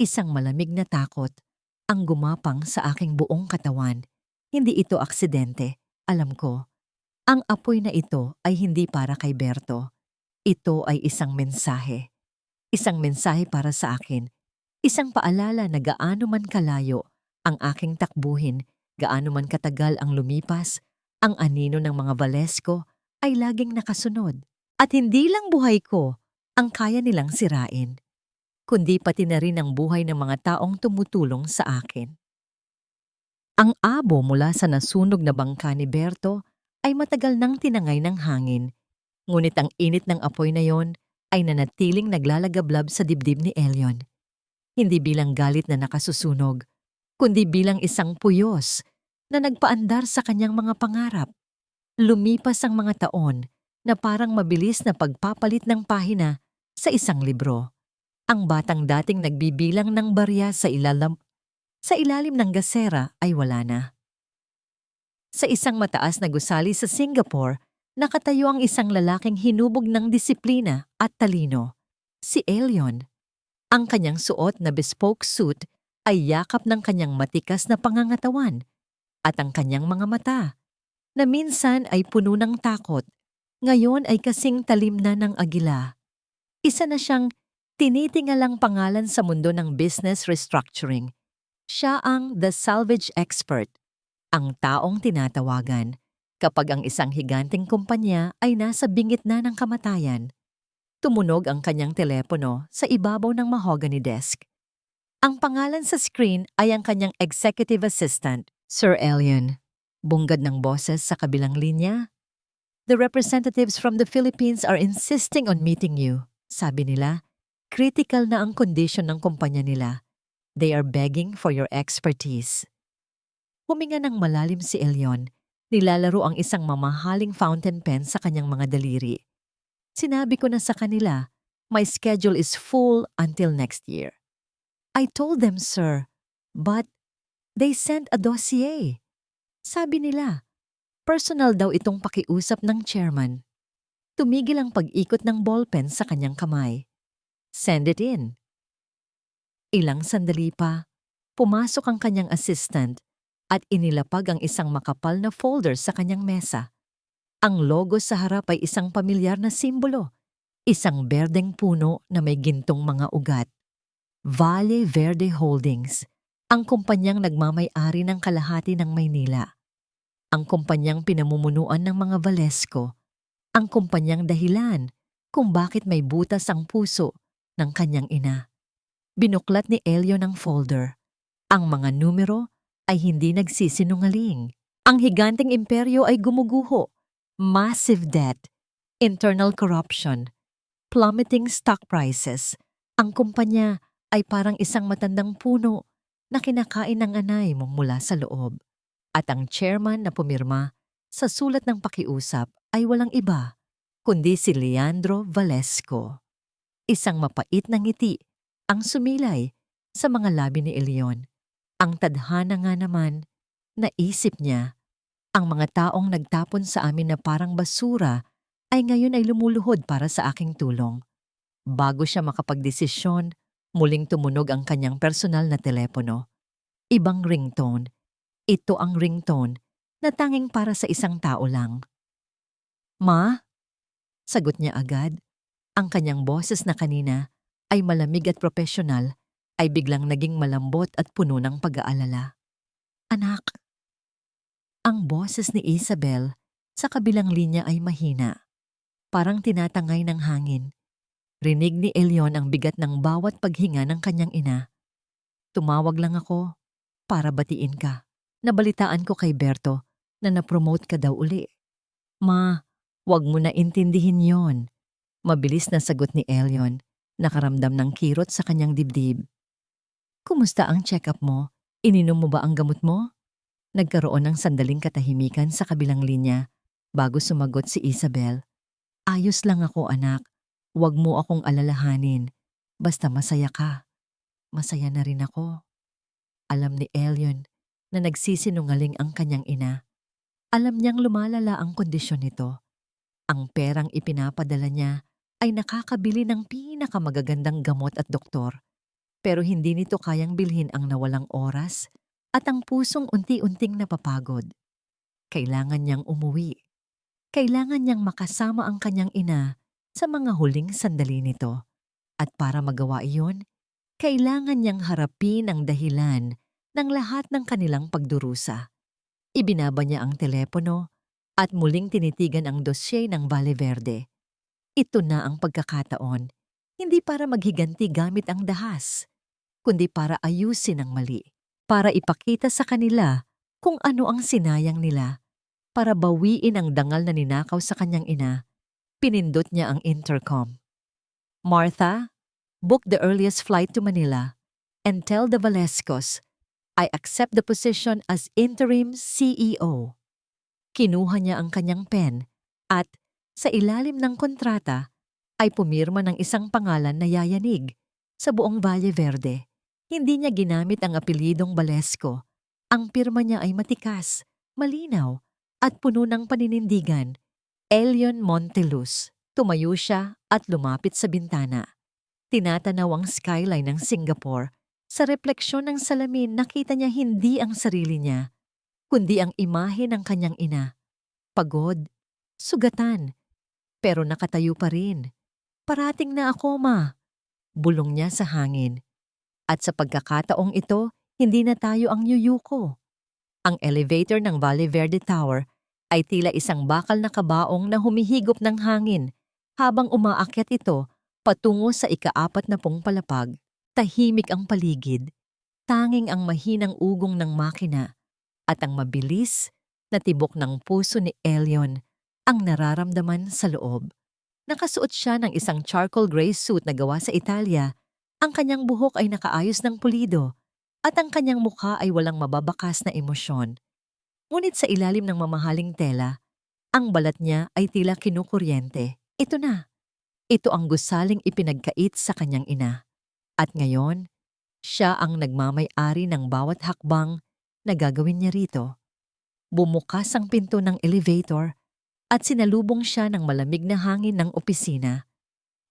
isang malamig na takot ang gumapang sa aking buong katawan. Hindi ito aksidente, alam ko. Ang apoy na ito ay hindi para kay Berto. Ito ay isang mensahe. Isang mensahe para sa akin. Isang paalala na gaano man kalayo ang aking takbuhin, gaano man katagal ang lumipas, ang anino ng mga Valesco ay laging nakasunod. At hindi lang buhay ko ang kaya nilang sirain, kundi pati na rin ang buhay ng mga taong tumutulong sa akin. Ang abo mula sa nasunog na bangka ni Berto ay matagal nang tinangay ng hangin, ngunit ang init ng apoy na yon ay nanatiling naglalagablab sa dibdib ni Elyon. Hindi bilang galit na nakasusunog, kundi bilang isang puyos na nagpaandar sa kanyang mga pangarap. Lumipas ang mga taon na parang mabilis na pagpapalit ng pahina sa isang libro. Ang batang dating nagbibilang ng barya sa ilalim ng gasera ay wala na. Sa isang mataas na gusali sa Singapore, Nakatayo ang isang lalaking hinubog ng disiplina at talino, si Elion. Ang kanyang suot na bespoke suit ay yakap ng kanyang matikas na pangangatawan at ang kanyang mga mata, na minsan ay puno ng takot, ngayon ay kasing talim na ng agila. Isa na siyang tinitingalang pangalan sa mundo ng business restructuring. Siya ang the salvage expert, ang taong tinatawagan kapag ang isang higanting kumpanya ay nasa bingit na ng kamatayan. Tumunog ang kanyang telepono sa ibabaw ng mahogany desk. Ang pangalan sa screen ay ang kanyang executive assistant, Sir Elion. Bunggad ng boses sa kabilang linya. "The representatives from the Philippines are insisting on meeting you," sabi nila. Critical na ang kondisyon ng kumpanya nila. They are begging for your expertise. Huminga ng malalim si Elion. Nilalaro ang isang mamahaling fountain pen sa kanyang mga daliri. "Sinabi ko na sa kanila, my schedule is full until next year." "I told them, sir, but they sent a dossier." Sabi nila, personal daw itong pakiusap ng chairman. Tumigil ang pag-ikot ng ballpen sa kanyang kamay. "Send it in." Ilang sandali pa, pumasok ang kanyang assistant at inilapag ang isang makapal na folder sa kanyang mesa. Ang logo sa harap ay isang pamilyar na simbolo, isang berdeng puno na may gintong mga ugat. Valle Verde Holdings, ang kumpanyang nagmamay-ari ng kalahati ng Maynila. Ang kumpanyang pinamumunuan ng mga Valesco. Ang kumpanyang dahilan kung bakit may butas ang puso ng kanyang ina. Binuklat ni Elion ang folder. Ang mga numero ay hindi nagsisinungaling. Ang higanting imperyo ay gumuguho. Massive debt, internal corruption, plummeting stock prices. Ang kumpanya ay parang isang matandang puno na kinakain ng anay mo mula sa loob. At ang chairman na pumirma sa sulat ng pakiusap ay walang iba, kundi si Leandro Valesco. Isang mapait na ngiti ang sumilay sa mga labi ni Elion. Ang tadhana nga naman, naisip niya, ang mga taong nagtapon sa amin na parang basura ay ngayon ay lumuluhod para sa aking tulong. Bago siya makapagdesisyon, muling tumunog ang kanyang personal na telepono. Ibang ringtone. Ito ang ringtone na tanging para sa isang tao lang. "Ma?" Sagot niya agad. Ang kanyang boses na kanina ay malamig at profesional ay biglang naging malambot at puno ng pag-aalala. "Anak." Ang boses ni Isabel sa kabilang linya ay mahina, parang tinatangay ng hangin. Rinig ni Elion ang bigat ng bawat paghinga ng kanyang ina. "Tumawag lang ako para batiin ka. Nabalitaan ko kay Berto na na-promote ka daw uli." "Ma, wag mo na intindihin yon." Mabilis na sagot ni Elion, nakaramdam ng kirot sa kanyang dibdib. "Kumusta ang check-up mo? Ininom mo ba ang gamot mo?" Nagkaroon ng sandaling katahimikan sa kabilang linya bago sumagot si Isabel. "Ayos lang ako, anak. Huwag mo akong alalahanin. Basta masaya ka." "Masaya na rin ako." Alam ni Elion na nagsisinungaling ang kanyang ina. Alam niyang lumalala ang kondisyon nito. Ang perang ipinapadala niya ay nakakabili ng pinakamagagandang gamot at doktor. Pero hindi nito kayang bilhin ang nawalang oras at ang pusong unti-unting napapagod. Kailangan niyang umuwi. Kailangan niyang makasama ang kanyang ina sa mga huling sandali nito. At para magawa iyon, kailangan niyang harapin ang dahilan ng lahat ng kanilang pagdurusa. Ibinaba niya ang telepono at muling tinitigan ang dosye ng Valle Verde. Ito na ang pagkakataon, hindi para maghiganti gamit ang dahas, kundi para ayusin ang mali. Para ipakita sa kanila kung ano ang sinayang nila. Para bawiin ang dangal na ninakaw sa kanyang ina, pinindot niya ang intercom. "Martha, book the earliest flight to Manila and tell the Valescos I accept the position as interim CEO." Kinuha niya ang kanyang pen at sa ilalim ng kontrata ay pumirma ng isang pangalan na yayanig sa buong Valle Verde. Hindi niya ginamit ang apelyidong Valesco. Ang pirma niya ay matikas, malinaw, at puno ng paninindigan. Elion Monteluz. Tumayo siya at lumapit sa bintana. Tinatanaw ang skyline ng Singapore. Sa refleksyon ng salamin, nakita niya hindi ang sarili niya, kundi ang imahe ng kanyang ina. Pagod, sugatan, pero nakatayo pa rin. "Parating na ako, ma," bulong niya sa hangin. At sa pagkakataong ito, hindi na tayo ang yuyuko. Ang elevator ng Valle Verde Tower ay tila isang bakal na kabaong na humihigop ng hangin habang umaakyat ito patungo sa ika-40 palapag. Tahimik ang paligid, tanging ang mahinang ugong ng makina at ang mabilis na tibok ng puso ni Elion ang nararamdaman sa loob. Nakasuot siya ng isang charcoal gray suit na gawa sa Italia. Ang kanyang buhok ay nakaayos ng pulido at ang kanyang mukha ay walang mababakas na emosyon. Ngunit sa ilalim ng mamahaling tela, ang balat niya ay tila kinukuryente. Ito na. Ito ang gusaling ipinagkait sa kanyang ina. At ngayon, siya ang nagmamay-ari ng bawat hakbang na gagawin niya rito. Bumukas ang pinto ng elevator at sinalubong siya ng malamig na hangin ng opisina.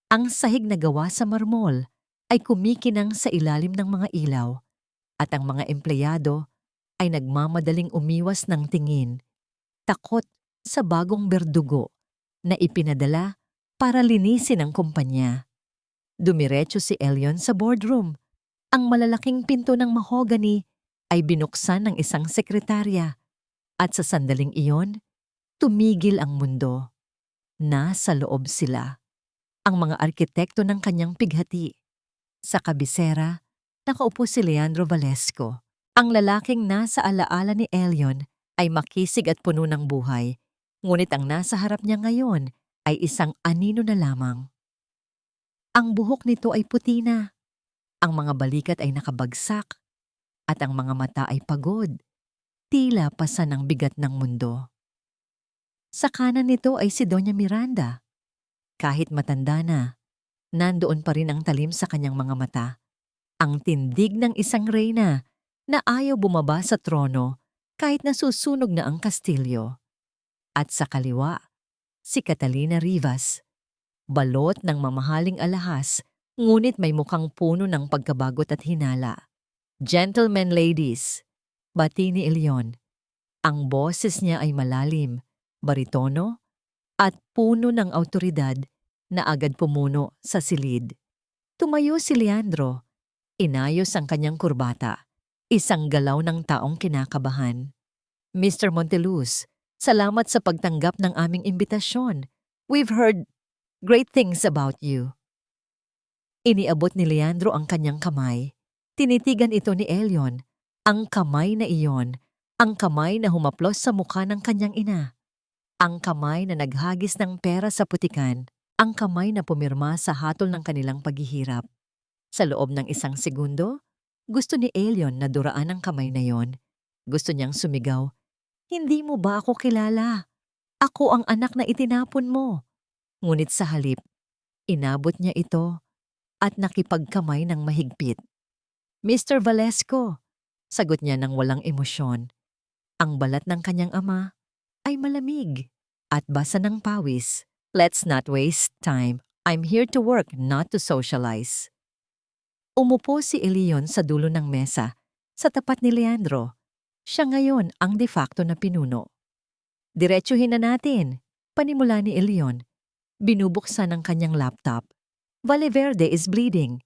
Ang sahig na gawa sa marmol ay kumikinang sa ilalim ng mga ilaw at ang mga empleyado ay nagmamadaling umiwas ng tingin, takot sa bagong berdugo na ipinadala para linisin ang kumpanya. Dumiretso si Elion sa boardroom. Ang malalaking pinto ng mahogany ay binuksan ng isang sekretarya at sa sandaling iyon, tumigil ang mundo. Nasa loob sila. Ang mga arkitekto ng kanyang pighati. Sa kabisera, nakaupo si Leandro Valesco. Ang lalaking nasa alaala ni Elion ay makisig at puno ng buhay, ngunit ang nasa harap niya ngayon ay isang anino na lamang. Ang buhok nito ay puti na, ang mga balikat ay nakabagsak, at ang mga mata ay pagod, tila pasan ng bigat ng mundo. Sa kanan nito ay si Doña Miranda. Kahit matanda na, nandoon pa rin ang talim sa kanyang mga mata. Ang tindig ng isang reyna na ayaw bumaba sa trono kahit nasusunog na ang kastilyo. At sa kaliwa, si Catalina Rivas. Balot ng mamahaling alahas, ngunit may mukhang puno ng pagkabagot at hinala. "Gentlemen, ladies," bati ni Elion. Ang boses niya ay malalim, baritono, at puno ng awtoridad na agad pumuno sa silid. Tumayo si Leandro. Inayos ang kanyang kurbata. Isang galaw ng taong kinakabahan. "Mr. Monteluz, salamat sa pagtanggap ng aming imbitasyon. We've heard great things about you." Iniabot ni Leandro ang kanyang kamay. Tinitigan ito ni Elion. Ang kamay na iyon, ang kamay na humaplos sa mukha ng kanyang ina. Ang kamay na naghagis ng pera sa putikan. Ang kamay na pumirma sa hatol ng kanilang paghihirap. Sa loob ng isang segundo, gusto ni Elion na duraan ang kamay na yon. Gusto niyang sumigaw, "Hindi mo ba ako kilala? Ako ang anak na itinapon mo." Ngunit sa halip, inabot niya ito at nakipagkamay ng mahigpit. "Mr. Valesco," sagot niya ng walang emosyon. Ang balat ng kanyang ama ay malamig at basa ng pawis. "Let's not waste time. I'm here to work, not to socialize." Umupo si Elion sa dulo ng mesa, sa tapat ni Leandro. Siya ngayon ang de facto na pinuno. "Diretsuhin na natin," panimula ni Elion. Binubuksan ang kanyang laptop. "Valle Verde is bleeding.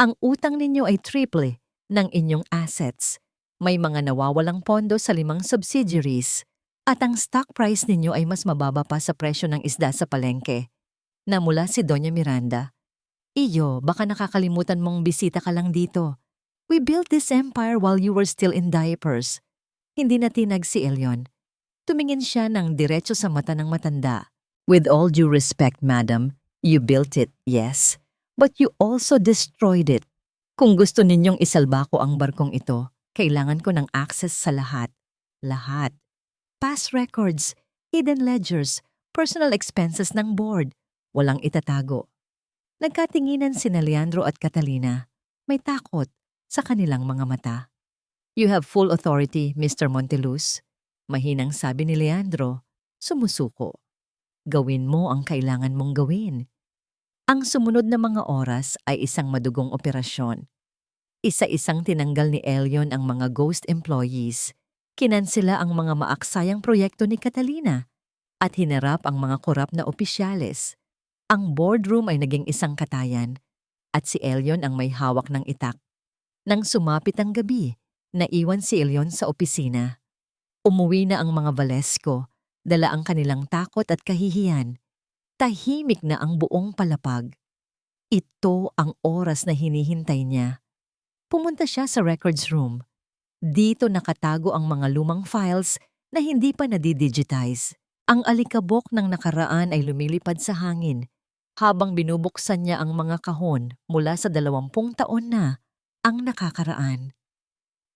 Ang utang ninyo ay triple ng inyong assets. May mga nawawalang pondo sa 5 subsidiaries. At ang stock price ninyo ay mas mababa pa sa presyo ng isda sa palengke." Namula si Doña Miranda. "Iyo, baka nakakalimutan mong bisita ka lang dito. We built this empire while you were still in diapers." Hindi natinag si Elion. Tumingin siya ng diretso sa mata ng matanda. "With all due respect, madam, you built it, yes. But you also destroyed it. Kung gusto ninyong isalba ko ang barkong ito, kailangan ko ng access sa lahat. Lahat. Past records, hidden ledgers, personal expenses ng board. Walang itatago." Nagkatinginan sina Leandro at Catalina. May takot sa kanilang mga mata. "You have full authority, Mr. Monteluz," mahinang sabi ni Leandro, sumusuko. Gawin mo ang kailangan mong gawin. Ang sumunod na mga oras ay isang madugong operasyon. Isa-isang tinanggal ni Elyon ang mga ghost employees. Kinansela ang mga maaksayang proyekto ni Catalina at hinarap ang mga korap na opisyales. Ang boardroom ay naging isang katayan at si Elyon ang may hawak ng itak. Nang sumapit ang gabi, naiwan si Elyon sa opisina. Umuwi na ang mga Valesco, dala ang kanilang takot at kahihiyan. Tahimik na ang buong palapag. Ito ang oras na hinihintay niya. Pumunta siya sa records room. Dito nakatago ang mga lumang files na hindi pa nadidigitize. Ang alikabok ng nakaraan ay lumilipad sa hangin habang binubuksan niya ang mga kahon mula sa 20 taon na ang nakakaraan.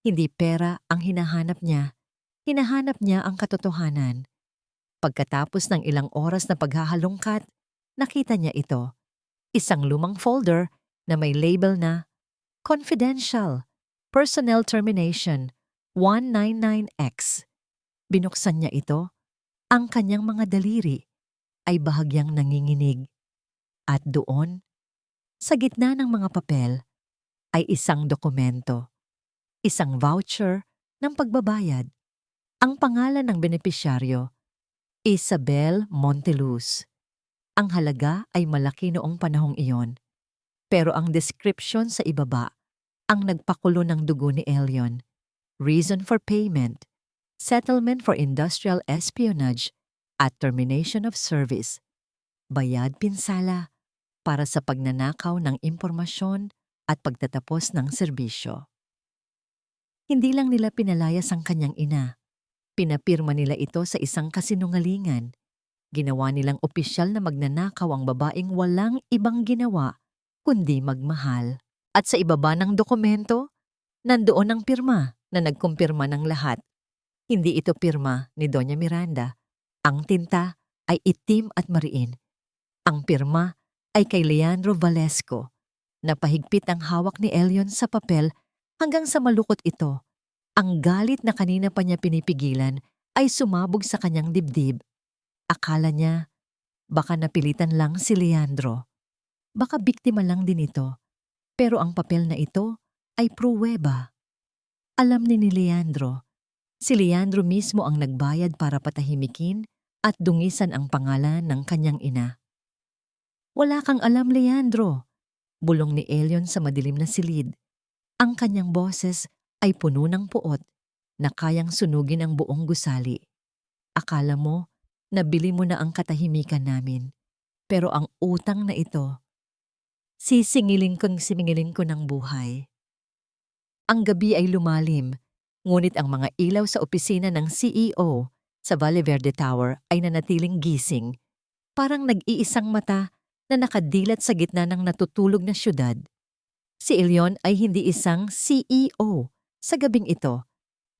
Hindi pera ang hinahanap niya. Hinahanap niya ang katotohanan. Pagkatapos ng ilang oras na paghahalongkat, nakita niya ito. Isang lumang folder na may label na Confidential, Personnel Termination, 199X. Binuksan niya ito. Ang kanyang mga daliri ay bahagyang nanginginig. At doon, sa gitna ng mga papel, ay isang dokumento. Isang voucher ng pagbabayad. Ang pangalan ng benepisyaryo, Isabel Monteluz. Ang halaga ay malaki noong panahong iyon. Pero ang description sa ibaba, ang nagpakulo ng dugo ni Elyon. Reason for payment, settlement for industrial espionage, at termination of service. Bayad pinsala para sa pagnanakaw ng impormasyon at pagtatapos ng serbisyo. Hindi lang nila pinalayas ang kanyang ina. Pinapirma nila ito sa isang kasinungalingan. Ginawa nilang opisyal na magnanakaw ang babaeng walang ibang ginawa kundi magmahal. At sa ibaba ng dokumento, nandoon ang pirma na nagkumpirma ng lahat. Hindi ito pirma ni Doña Miranda. Ang tinta ay itim at mariin. Ang pirma ay kay Leandro Valesco. Napahigpit ang hawak ni Elyon sa papel hanggang sa malukot ito. Ang galit na kanina pa niya pinipigilan ay sumabog sa kanyang dibdib. Akala niya, baka napilitan lang si Leandro. Baka biktima lang din ito. Pero ang papel na ito ay pruweba. Alam ni Leandro. Si Leandro mismo ang nagbayad para patahimikin at dungisan ang pangalan ng kanyang ina. Wala kang alam, Leandro. Bulong ni Elyon sa madilim na silid. Ang kanyang boses ay puno ng puot na kayang sunugin ang buong gusali. Akala mo, nabili mo na ang katahimikan namin. Pero ang utang na ito, sisingilin ko ng buhay. Ang gabi ay lumalim, ngunit ang mga ilaw sa opisina ng CEO sa Valle Verde Tower ay nanatiling gising, parang nag-iisang mata na nakadilat sa gitna ng natutulog na syudad. Si Elyon ay hindi isang CEO sa gabing ito.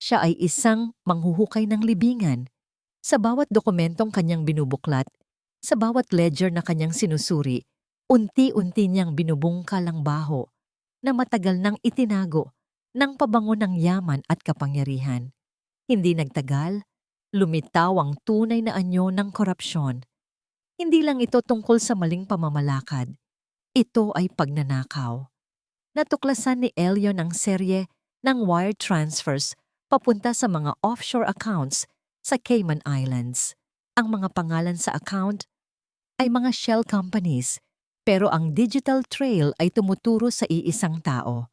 Siya ay isang manghuhukay ng libingan. Sa bawat dokumentong kanyang binubuklat, sa bawat ledger na kanyang sinusuri, unti-unti niyang binubungkal ang baho na matagal nang itinago ng pabango ng yaman at kapangyarihan. Hindi nagtagal, lumitaw ang tunay na anyo ng korupsyon. Hindi lang ito tungkol sa maling pamamalakad. Ito ay pagnanakaw. Natuklasan ni Elyon ang serye ng wire transfers papunta sa mga offshore accounts sa Cayman Islands. Ang mga pangalan sa account ay mga shell companies, pero ang digital trail ay tumuturo sa iisang tao,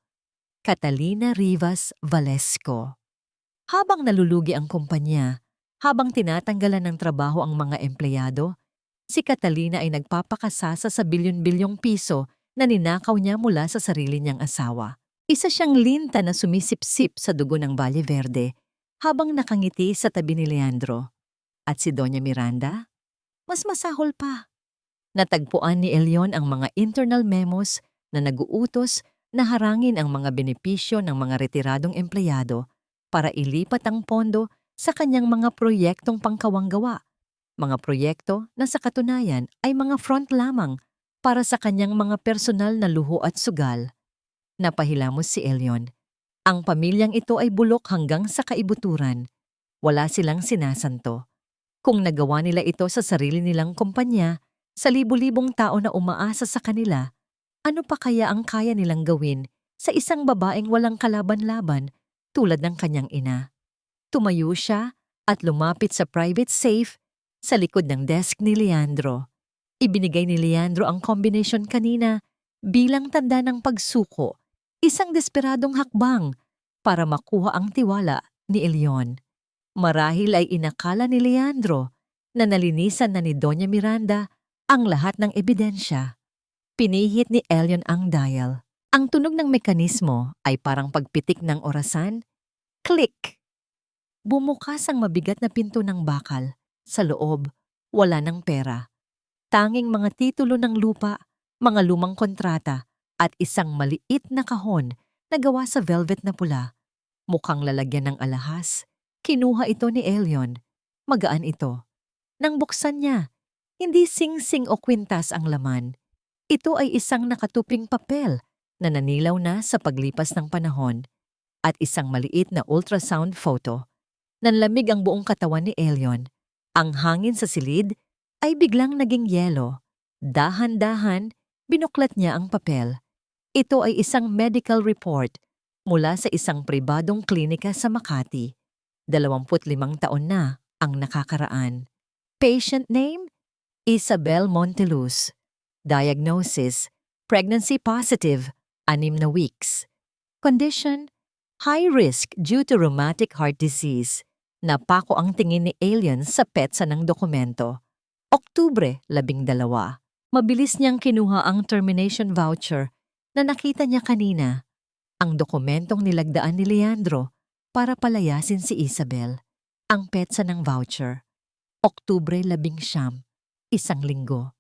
Catalina Rivas Valesco. Habang nalulugi ang kumpanya, habang tinatanggalan ng trabaho ang mga empleyado, si Catalina ay nagpapakasasa sa bilyon-bilyong piso na ninakaw niya mula sa sarili niyang asawa. Isa siyang linta na sumisipsip sa dugo ng Valle Verde habang nakangiti sa tabi ni Leandro. At si Doña Miranda? Mas masahol pa. Natagpuan ni Elyon ang mga internal memos na naguutos na harangin ang mga benepisyo ng mga retiradong empleyado para ilipat ang pondo sa kanyang mga proyektong pangkawanggawa. Mga proyekto na sa katunayan ay mga front lamang para sa kanyang mga personal na luho at sugal. Napahilamos si Elyon. Ang pamilyang ito ay bulok hanggang sa kaibuturan. Wala silang sinasanto. Kung nagawa nila ito sa sarili nilang kumpanya, sa libu-libong tao na umaasa sa kanila, ano pa kaya ang kaya nilang gawin sa isang babaeng walang kalaban-laban tulad ng kanyang ina? Tumayo siya at lumapit sa private safe sa likod ng desk ni Leandro. Ibinigay ni Leandro ang combination kanina bilang tanda ng pagsuko, isang desperadong hakbang para makuha ang tiwala ni Elion. Marahil ay inakala ni Leandro na nalinisan na ni Doña Miranda ang lahat ng ebidensya. Pinihit ni Elion ang dial. Ang tunog ng mekanismo ay parang pagpitik ng orasan. Click! Bumukas ang mabigat na pinto ng bakal. Sa loob, wala ng pera. Tanging mga titulo ng lupa, mga lumang kontrata, at isang maliit na kahon na gawa sa velvet na pula. Mukhang lalagyan ng alahas. Kinuha ito ni Elion. Magaan ito. Nang buksan niya, hindi sing-sing o kwintas ang laman. Ito ay isang nakatuping papel na nanilaw na sa paglipas ng panahon at isang maliit na ultrasound photo. Nanlamig ang buong katawan ni Elion. Ang hangin sa silid ay biglang naging yelo. Dahan-dahan, binuklat niya ang papel. Ito ay isang medical report mula sa isang pribadong klinika sa Makati. 25 taon na ang nakakaraan. Patient name? Isabel Monteluz. Diagnosis: pregnancy positive, 6 na weeks. Condition: high risk due to rheumatic heart disease. Napako ang tingin ni Elion sa petsa ng dokumento. Oktubre 12. Mabilis niyang kinuha ang termination voucher na nakita niya kanina. Ang dokumentong nilagdaan ni Leandro para palayasin si Isabel. Ang petsa ng voucher. Oktubre 11, 1 linggo.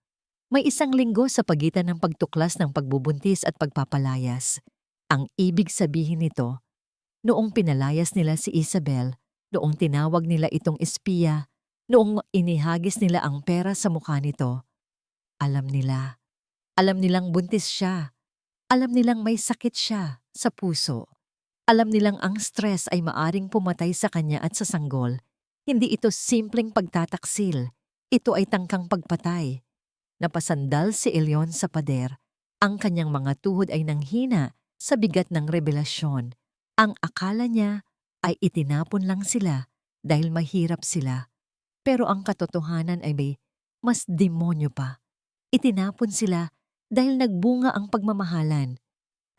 May 1 linggo sa pagitan ng pagtuklas ng pagbubuntis at pagpapalayas. Ang ibig sabihin nito, noong pinalayas nila si Isabel, noong tinawag nila itong espiya, noong inihagis nila ang pera sa mukha nito, alam nila. Alam nilang buntis siya. Alam nilang may sakit siya sa puso. Alam nilang ang stress ay maaring pumatay sa kanya at sa sanggol. Hindi ito simpleng pagtataksil. Ito ay tangkang pagpatay. Napasandal si Elion sa pader. Ang kanyang mga tuhod ay nanghina sa bigat ng revelasyon. Ang akala niya ay itinapon lang sila dahil mahirap sila. Pero ang katotohanan ay may mas demonyo pa. Itinapon sila dahil nagbunga ang pagmamahalan.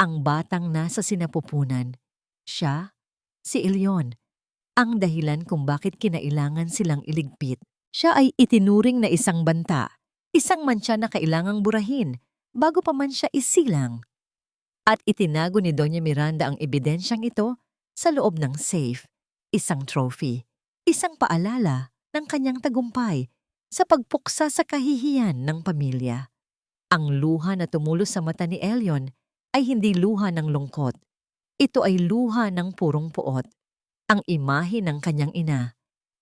Ang batang nasa sinapupunan. Siya, si Elion, ang dahilan kung bakit kinailangan silang iligpit. Siya ay itinuring na isang banta. Isang mantsa na kailangang burahin bago pa man siya isilang. At itinago ni Doña Miranda ang ebidensyang ito sa loob ng safe, isang trophy, isang paalala ng kanyang tagumpay sa pagpuksa sa kahihiyan ng pamilya. Ang luha na tumulo sa mata ni Elion ay hindi luha ng lungkot. Ito ay luha ng purong puot. Ang imahe ng kanyang ina,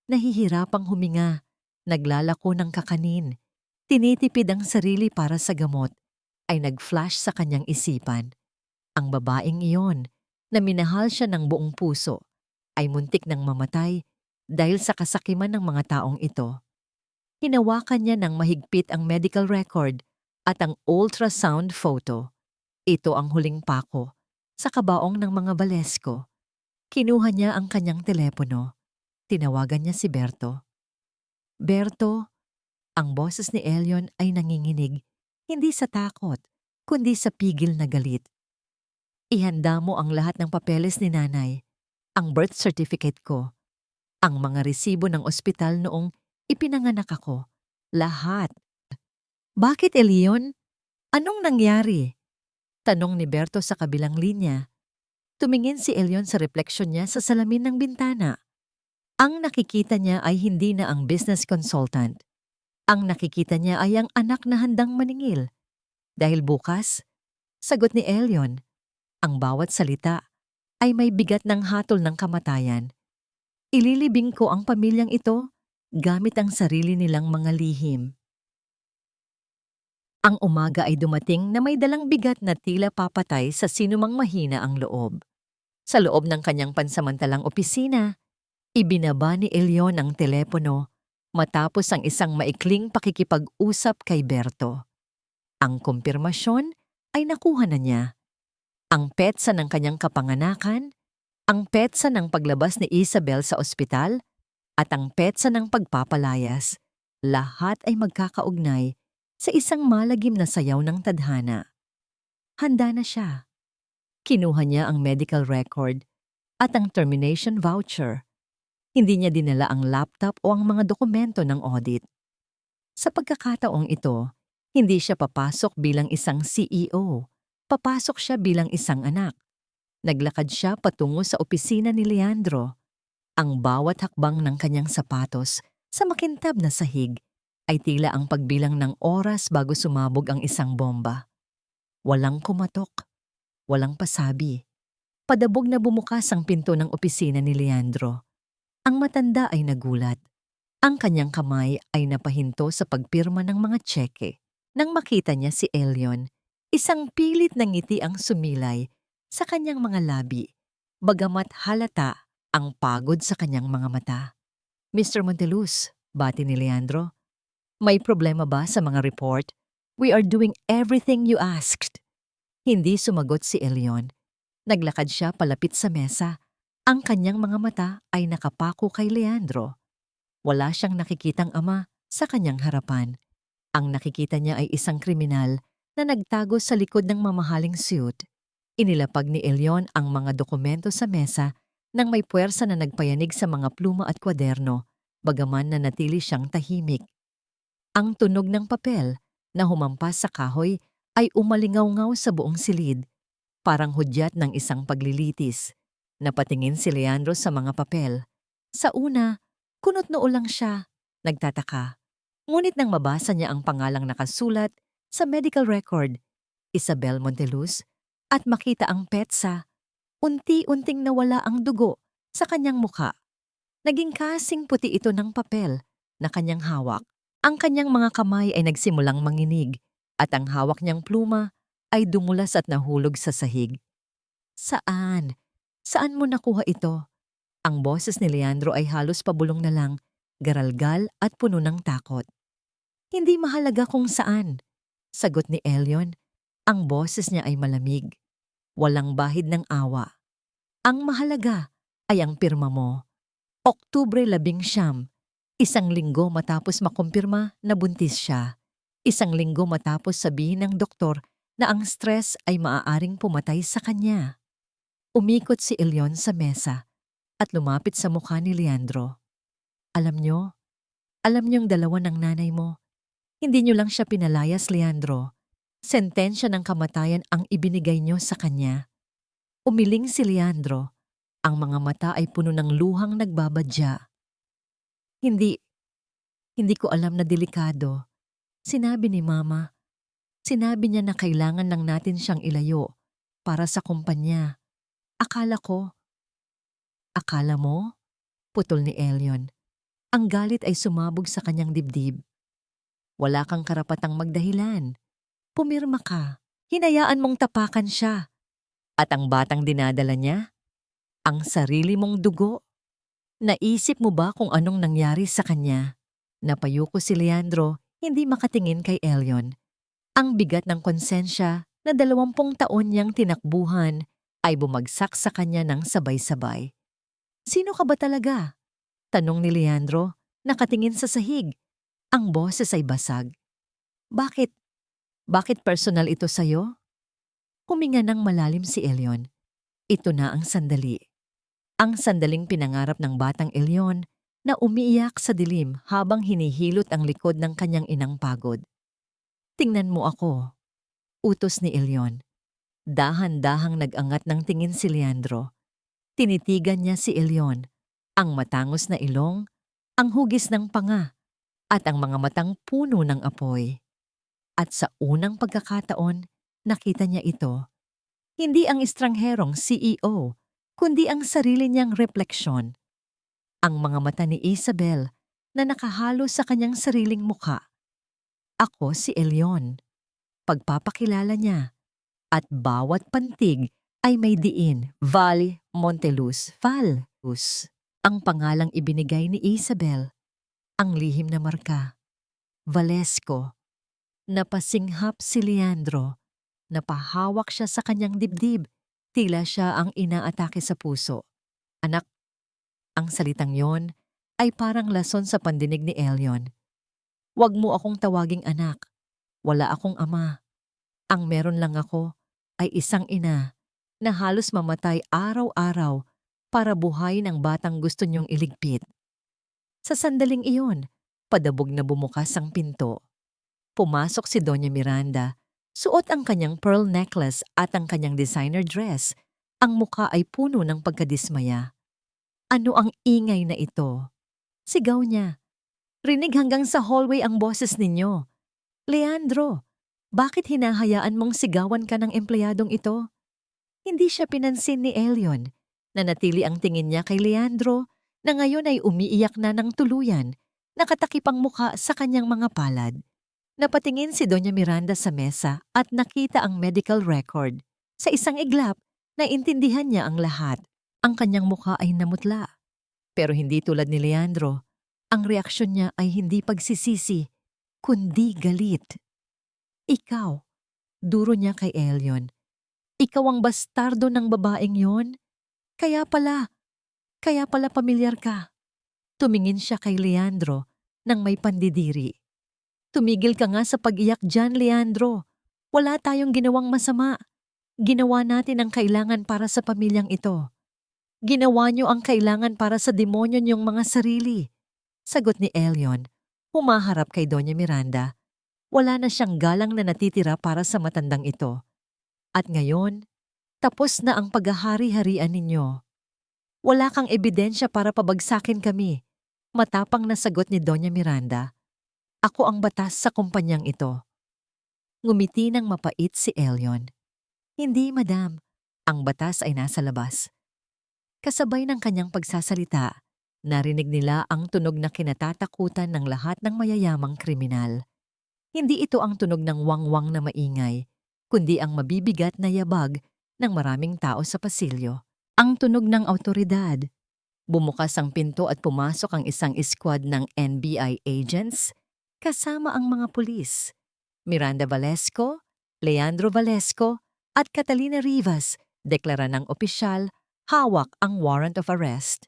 nahihirapang huminga, naglalako ng kakanin, tinitipid ang sarili para sa gamot, ay nag-flash sa kanyang isipan. Ang babaeng iyon, na minahal siya ng buong puso, ay muntik nang mamatay dahil sa kasakiman ng mga taong ito. Hinawakan niya ng mahigpit ang medical record at ang ultrasound photo. Ito ang huling pako sa kabaong ng mga Balesko. Kinuha niya ang kanyang telepono. Tinawagan niya si Berto. Berto, ang boses ni Elion ay nanginginig, hindi sa takot, kundi sa pigil na galit. Ihanda mo ang lahat ng papeles ni nanay, ang birth certificate ko, ang mga resibo ng ospital noong ipinanganak ako, lahat. Bakit, Elion? Anong nangyari? Tanong ni Berto sa kabilang linya. Tumingin si Elion sa refleksyon niya sa salamin ng bintana. Ang nakikita niya ay hindi na ang business consultant. Ang nakikita niya ay ang anak na handang maningil. Dahil bukas, sagot ni Elion, ang bawat salita ay may bigat ng hatol ng kamatayan. Ililibing ko ang pamilyang ito gamit ang sarili nilang mga lihim. Ang umaga ay dumating na may dalang bigat na tila papatay sa sinumang mahina ang loob. Sa loob ng kanyang pansamantalang opisina, ibinaba ni Elion ang telepono matapos ang isang maikling pakikipag-usap kay Berto. Ang kumpirmasyon ay nakuha na niya. Ang petsa ng kanyang kapanganakan, ang petsa ng paglabas ni Isabel sa ospital, at ang petsa ng pagpapalayas, lahat ay magkakaugnay sa isang malagim na sayaw ng tadhana. Handa na siya. Kinuha niya ang medical record at ang termination voucher. Hindi niya dinala ang laptop o ang mga dokumento ng audit. Sa pagkakataong ito, hindi siya papasok bilang isang CEO. Papasok siya bilang isang anak. Naglakad siya patungo sa opisina ni Leandro. Ang bawat hakbang ng kanyang sapatos sa makintab na sahig ay tila ang pagbilang ng oras bago sumabog ang isang bomba. Walang kumatok, walang pasabi. Padabog na bumukas ang pinto ng opisina ni Leandro. Ang matanda ay nagulat. Ang kanyang kamay ay napahinto sa pagpirma ng mga tseke. Nang makita niya si Elion, isang pilit na ngiti ang sumilay sa kanyang mga labi, bagamat halata ang pagod sa kanyang mga mata. "Mr. Monteluz," bati ni Leandro, "may problema ba sa mga report? We are doing everything you asked." Hindi sumagot si Elion. Naglakad siya palapit sa mesa. Ang kanyang mga mata ay nakapako kay Leandro. Wala siyang nakikitang ama sa kanyang harapan. Ang nakikita niya ay isang kriminal na nagtago sa likod ng mamahaling suit. Inilapag ni Elion ang mga dokumento sa mesa nang may puwersa na nagpayanig sa mga pluma at kwaderno, bagaman na natili siyang tahimik. Ang tunog ng papel na humampas sa kahoy ay umalingaw-ngaw sa buong silid, parang hudyat ng isang paglilitis. Napatingin si Leandro sa mga papel. Sa una, kunot-noo lang siya, nagtataka. Ngunit nang mabasa niya ang pangalang nakasulat sa medical record, Isabel Monteluz, at makita ang petsa, unti-unting nawala ang dugo sa kanyang muka. Naging kasing puti ito ng papel na kanyang hawak. Ang kanyang mga kamay ay nagsimulang manginig at ang hawak niyang pluma ay dumulas at nahulog sa sahig. "Saan? Saan mo nakuha ito?" Ang boses ni Leandro ay halos pabulong na lang, garalgal at puno ng takot. "Hindi mahalaga kung saan," sagot ni Elion. Ang boses niya ay malamig. Walang bahid ng awa. "Ang mahalaga ay ang pirma mo. Oktubre 19, 1 linggo matapos makumpirma na buntis siya. 1 linggo matapos sabihin ng doktor na ang stress ay maaaring pumatay sa kanya." Umikot si Elion sa mesa at lumapit sa mukha ni Leandro. Alam niyong dalawa ng nanay mo. Hindi niyo lang siya pinalayas, Leandro. Sentensya ng kamatayan ang ibinigay niyo sa kanya." Umiling si Leandro. Ang mga mata ay puno ng luhang nagbabadya. Hindi ko alam na delikado. Sinabi ni Mama. Sinabi niya na kailangan lang natin siyang ilayo para sa kumpanya. Akala mo? Putol ni Elion. Ang galit ay sumabog sa kanyang dibdib. Wala kang karapatang magdahilan. Pumirma ka. Hinayaan mong tapakan siya. At ang batang dinadala niya? Ang sarili mong dugo. Naisip mo ba kung anong nangyari sa kanya? Napayuko si Leandro, hindi makatingin kay Elion. Ang bigat ng konsensya na 20 taon niyang tinakbuhan ay bumagsak sa kanya ng sabay-sabay. "Sino ka ba talaga?" tanong ni Leandro, nakatingin sa sahig. Ang boses ay basag. Bakit? Bakit personal ito sa'yo?" Huminga ng malalim si Elion. Ito na ang sandali. Ang sandaling pinangarap ng batang Elion na umiiyak sa dilim habang hinihilot ang likod ng kanyang inang pagod. "Tingnan mo ako," utos ni Elion. Dahan-dahang nag-angat ng tingin si Leandro. Tinitigan niya si Elion, ang matangos na ilong, ang hugis ng panga, at ang mga matang puno ng apoy. At sa unang pagkakataon, nakita niya ito. Hindi ang estrangherong CEO, kundi ang sarili niyang refleksyon. Ang mga mata ni Isabel na nakahalo sa kanyang sariling mukha. Ako si Elion. Pagpapakilala niya. At bawat pantig ay may diin, Val Monteluz. Ang pangalang ibinigay ni Isabel. ang lihim na marka. Valesco. Napasinghap si Leandro. Napahawak siya sa kanyang dibdib. Tila siya ang inaatake sa puso. Anak, ang salitang yon ay parang lason sa pandinig ni Elion. Huwag mo akong tawaging anak. Wala akong ama. Ang meron lang ako ay isang ina na halos mamatay araw-araw para buhayin ang batang gusto niyong iligpit. Sa sandaling iyon, padabog na bumukas ang pinto. Pumasok si Doña Miranda, suot ang kanyang pearl necklace at ang kanyang designer dress. Ang muka ay puno ng pagkadismaya. Ano ang ingay na ito? Sigaw niya. Rinig hanggang sa hallway ang boses ninyo. Leandro, bakit hinahayaan mong sigawan ka ng empleyadong ito? Hindi siya pinansin ni Elion. Nanatili ang tingin niya kay Leandro na ngayon ay umiiyak na ng tuluyan, nakatakip ang muka sa kanyang mga palad. Napatingin si Doña Miranda sa mesa at nakita ang medical record. Sa isang iglap, naintindihan niya ang lahat. Ang kanyang mukha ay namutla. Pero hindi tulad ni Leandro. Ang reaksyon niya ay hindi pagsisisi, kundi galit. Ikaw, duro niya kay Elion. Ikaw ang bastardo ng babaeng yon? Kaya pala pamilyar ka. Tumingin siya kay Leandro nang may pandidiri. Tumigil ka nga sa pag-iyak dyan, Leandro. Wala tayong ginawang masama. Ginawa natin ang kailangan para sa pamilyang ito. Ginawa niyo ang kailangan para sa demonyo niyong mga sarili. Sagot ni Elion, humaharap kay Doña Miranda. Wala na siyang galang na natitira para sa matandang ito. At ngayon, tapos na ang paghahari-harian ninyo. Wala kang ebidensya para pabagsakin kami. Matapang na sagot ni Doña Miranda. Ako ang batas sa kumpanyang ito. Ngumiti ng mapait si Elion. Hindi, madam. Ang batas ay nasa labas. Kasabay ng kanyang pagsasalita, narinig nila ang tunog na kinatatakutan ng lahat ng mayayamang kriminal. Hindi ito ang tunog ng wangwang na maingay, kundi ang mabibigat na yabag ng maraming tao sa pasilyo. Ang tunog ng awtoridad. Bumukas ang pinto at pumasok ang isang squad ng NBI agents kasama ang mga pulis. Miranda Valesco, Leandro Valesco at Catalina Rivas, deklara ng opisyal, hawak ang warrant of arrest.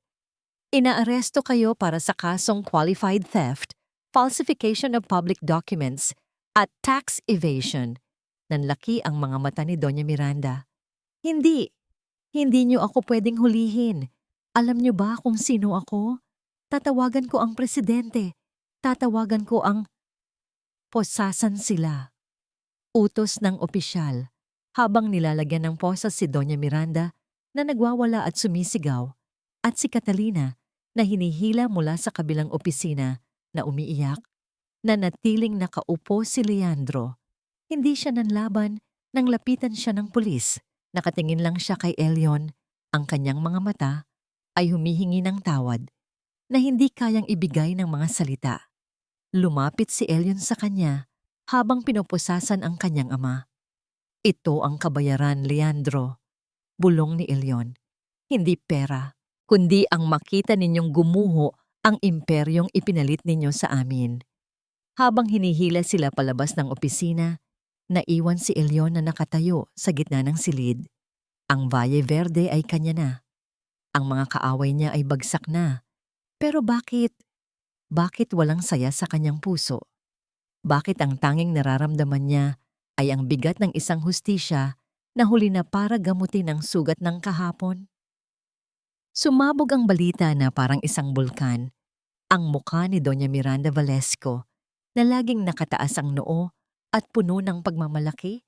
Inaaresto kayo para sa kasong qualified theft, falsification of public documents, at tax evasion. Nanlaki ang mga mata ni Doña Miranda. Hindi niyo ako pwedeng hulihin. Alam niyo ba kung sino ako? Tatawagan ko ang presidente. Tatawagan ko ang... Posasan sila. Utos ng opisyal. Habang nilalagyan ng posas si Doña Miranda na nagwawala at sumisigaw, at si Catalina na hinihila mula sa kabilang opisina na umiiyak, na natiling nakaupo si Leandro. Hindi siya nanlaban nang lapitan siya ng pulis. Nakatingin lang siya kay Elion. Ang kanyang mga mata ay humihingi ng tawad na hindi kayang ibigay ng mga salita. Lumapit si Elion sa kanya habang pinupusasan ang kanyang ama. Ito ang kabayaran, Leandro. Bulong ni Elion. Hindi pera, kundi ang makita ninyong gumuho ang imperyong ipinalit ninyo sa amin. Habang hinihila sila palabas ng opisina, naiwan si Elion na nakatayo sa gitna ng silid. Ang Valle Verde ay kanya na. Ang mga kaaway niya ay bagsak na. Pero bakit? Bakit walang saya sa kanyang puso? Bakit ang tanging nararamdaman niya ay ang bigat ng isang hustisya na huli na para gamutin ang sugat ng kahapon? Sumabog ang balita na parang isang bulkan. Ang mukha ni Doña Miranda Valesco na laging nakataas ang noo at puno ng pagmamalaki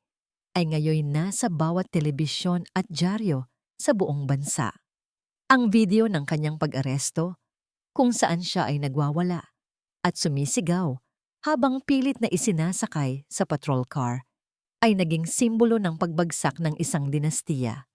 ay ngayon nasa bawat telebisyon at dyaryo sa buong bansa. Ang video ng kanyang pag-aresto kung saan siya ay nagwawala at sumisigaw habang pilit na isinasakay sa patrol car ay naging simbolo ng pagbagsak ng isang dinastiya.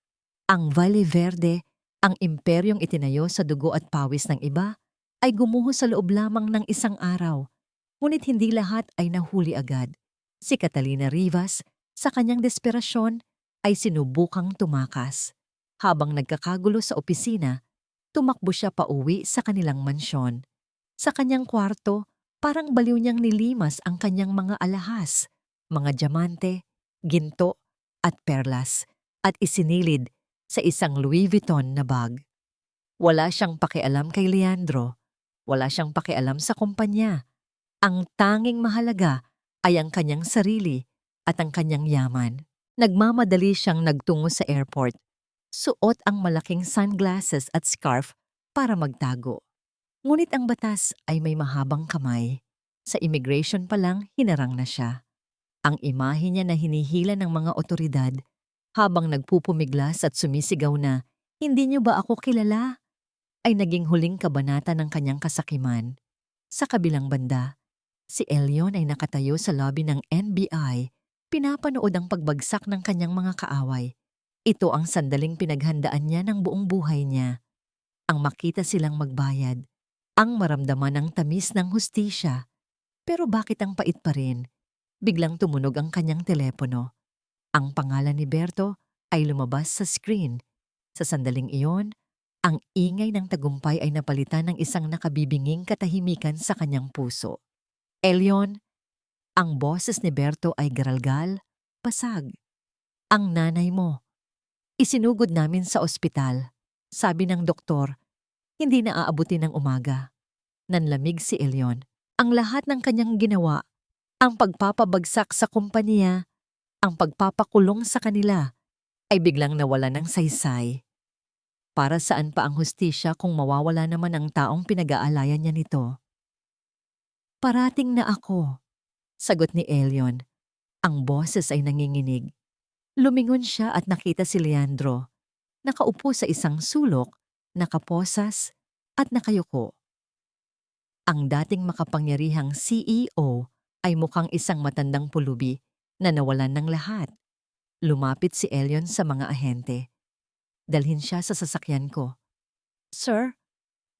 Ang Valle Verde, ang imperyong itinayo sa dugo at pawis ng iba, ay gumuho sa loob lamang ng isang araw. Ngunit hindi lahat ay nahuli agad. Si Catalina Rivas, sa kanyang desperasyon, ay sinubukang tumakas. Habang nagkakagulo sa opisina, tumakbo siya pauwi sa kanilang mansyon. Sa kanyang kwarto, parang baliw niyang nilimas ang kanyang mga alahas, mga diamante, ginto, at perlas, at isinilid sa isang Louis Vuitton na bag. Wala siyang pakialam kay Leandro, wala siyang pakialam sa kumpanya. Ang tanging mahalaga ay ang kanyang sarili at ang kanyang yaman. Nagmamadali siyang nagtungo sa airport. Suot ang malaking sunglasses at scarf para magtago. Ngunit ang batas ay may mahabang kamay. Sa immigration pa lang, hinarang na siya. Ang imahe niya na hinihila ng mga otoridad habang nagpupumiglas at sumisigaw na, "Hindi niyo ba ako kilala?" ay naging huling kabanata ng kanyang kasakiman. Sa kabilang banda, si Elion ay nakatayo sa lobby ng NBI, pinapanood ang pagbagsak ng kanyang mga kaaway. Ito ang sandaling pinaghandaan niya ng buong buhay niya. Ang makita silang magbayad, ang maramdaman ang tamis ng hustisya. Pero bakit ang pait pa rin? Biglang tumunog ang kanyang telepono. Ang pangalan ni Berto ay lumabas sa screen. Sa sandaling iyon, ang ingay ng tagumpay ay napalitan ng isang nakabibinging katahimikan sa kanyang puso. Elion, ang boses ni Berto ay garalgal, pasag. "Ang nanay mo. Isinugod namin sa ospital. Sabi ng doktor, hindi na aabutin ng umaga." Nanlamig si Elion. Ang lahat ng kanyang ginawa, ang pagpapabagsak sa kumpanya, ang pagpapakulong sa kanila, ay biglang nawala ng saysay. Para saan pa ang hustisya kung mawawala naman ang taong pinag-aalayan niya nito? "Parating na ako," sagot ni Elion. Ang boses ay nanginginig. Lumingon siya at nakita si Leandro. Nakaupo sa isang sulok, nakaposas, at nakayuko. Ang dating makapangyarihang CEO ay mukhang isang matandang pulubi na nawalan ng lahat. Lumapit si Elion sa mga ahente. "Dalhin siya sa sasakyan ko." "Sir,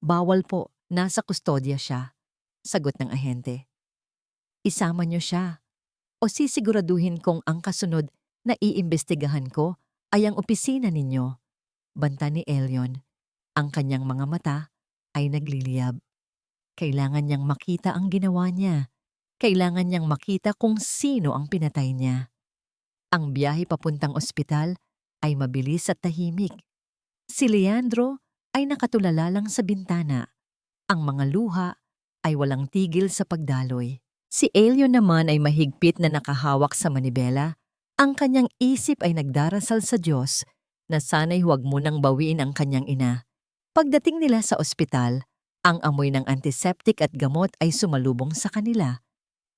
bawal po, nasa kustodya siya," sagot ng ahente. "Isama niyo siya o sisiguraduhin kong ang kasunod na iimbestigahan ko ay ang opisina ninyo," banta ni Elion. Ang kanyang mga mata ay nagliliyab. Kailangan niyang makita ang ginawa niya. Kailangan niyang makita kung sino ang pinatay niya. Ang biyahe papuntang ospital ay mabilis at tahimik. Si Leandro ay nakatulala lang sa bintana. Ang mga luha ay walang tigil sa pagdaloy. Si Elion naman ay mahigpit na nakahawak sa manibela. Ang kanyang isip ay nagdarasal sa Diyos na sana'y huwag munang bawiin ang kanyang ina. Pagdating nila sa ospital, ang amoy ng antiseptic at gamot ay sumalubong sa kanila.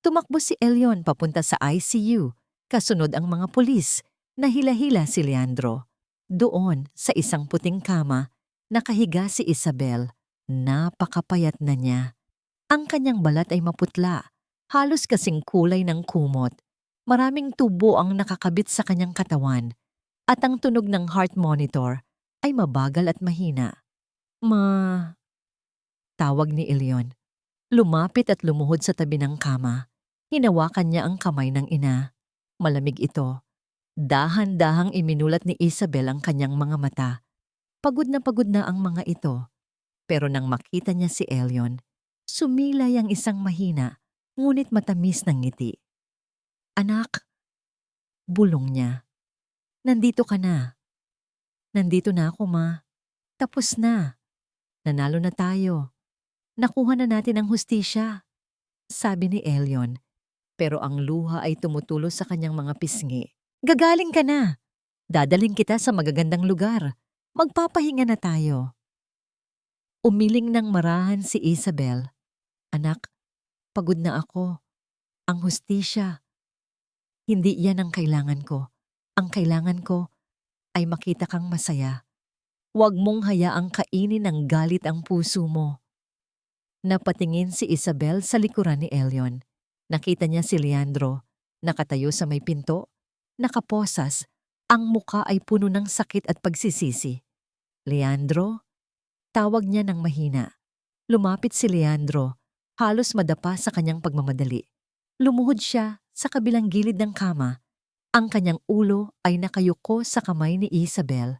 Tumakbo si Elion papunta sa ICU, kasunod ang mga pulis. Nahila-hila si Leandro. Doon, sa isang puting kama, nakahiga si Isabel. Napakapayat na niya. Ang kanyang balat ay maputla, halos kasing kulay ng kumot. Maraming tubo ang nakakabit sa kanyang katawan, at ang tunog ng heart monitor ay mabagal at mahina. Tawag ni Elion. Lumapit at lumuhod sa tabi ng kama. Hinawakan niya ang kamay ng ina. Malamig ito. Dahan-dahang iminulat ni Isabel ang kanyang mga mata. Pagod na ang mga ito. Pero nang makita niya si Elion, sumilay ang isang mahina, ngunit matamis ng ngiti. "Anak," bulong niya. "Nandito ka na." "Nandito na ako, ma. Tapos na. Nanalo na tayo. Nakuha na natin ang hustisya," sabi ni Elion. Pero ang luha ay tumutulo sa kanyang mga pisngi. "Gagaling ka na. Dadaling kita sa magagandang lugar. Magpapahinga na tayo." Umiling ng marahan si Isabel. "Anak, pagod na ako. Ang hustisya. Hindi yan ang kailangan ko. Ang kailangan ko ay makita kang masaya. Huwag mong hayaang kainin ng galit ang puso mo." Napatingin si Isabel sa likuran ni Elion. Nakita niya si Leandro, nakatayo sa may pinto, nakaposas, ang muka ay puno ng sakit at pagsisisi. "Leandro?" Tawag niya ng mahina. Lumapit si Leandro, halos madapa sa kanyang pagmamadali. Lumuhod siya sa kabilang gilid ng kama. Ang kanyang ulo ay nakayuko sa kamay ni Isabel.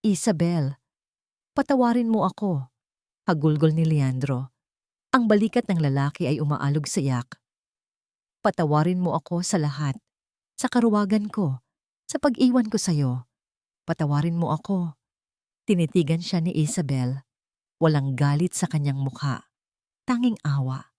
"Isabel, patawarin mo ako," hagulgol ni Leandro. Ang balikat ng lalaki ay umaalog sa iyak. Patawarin mo ako sa lahat, sa karuwagan ko, sa pag-iwan ko sa'yo. Patawarin mo ako. Tinitigan siya ni Isabel. Walang galit sa kanyang mukha, tanging awa.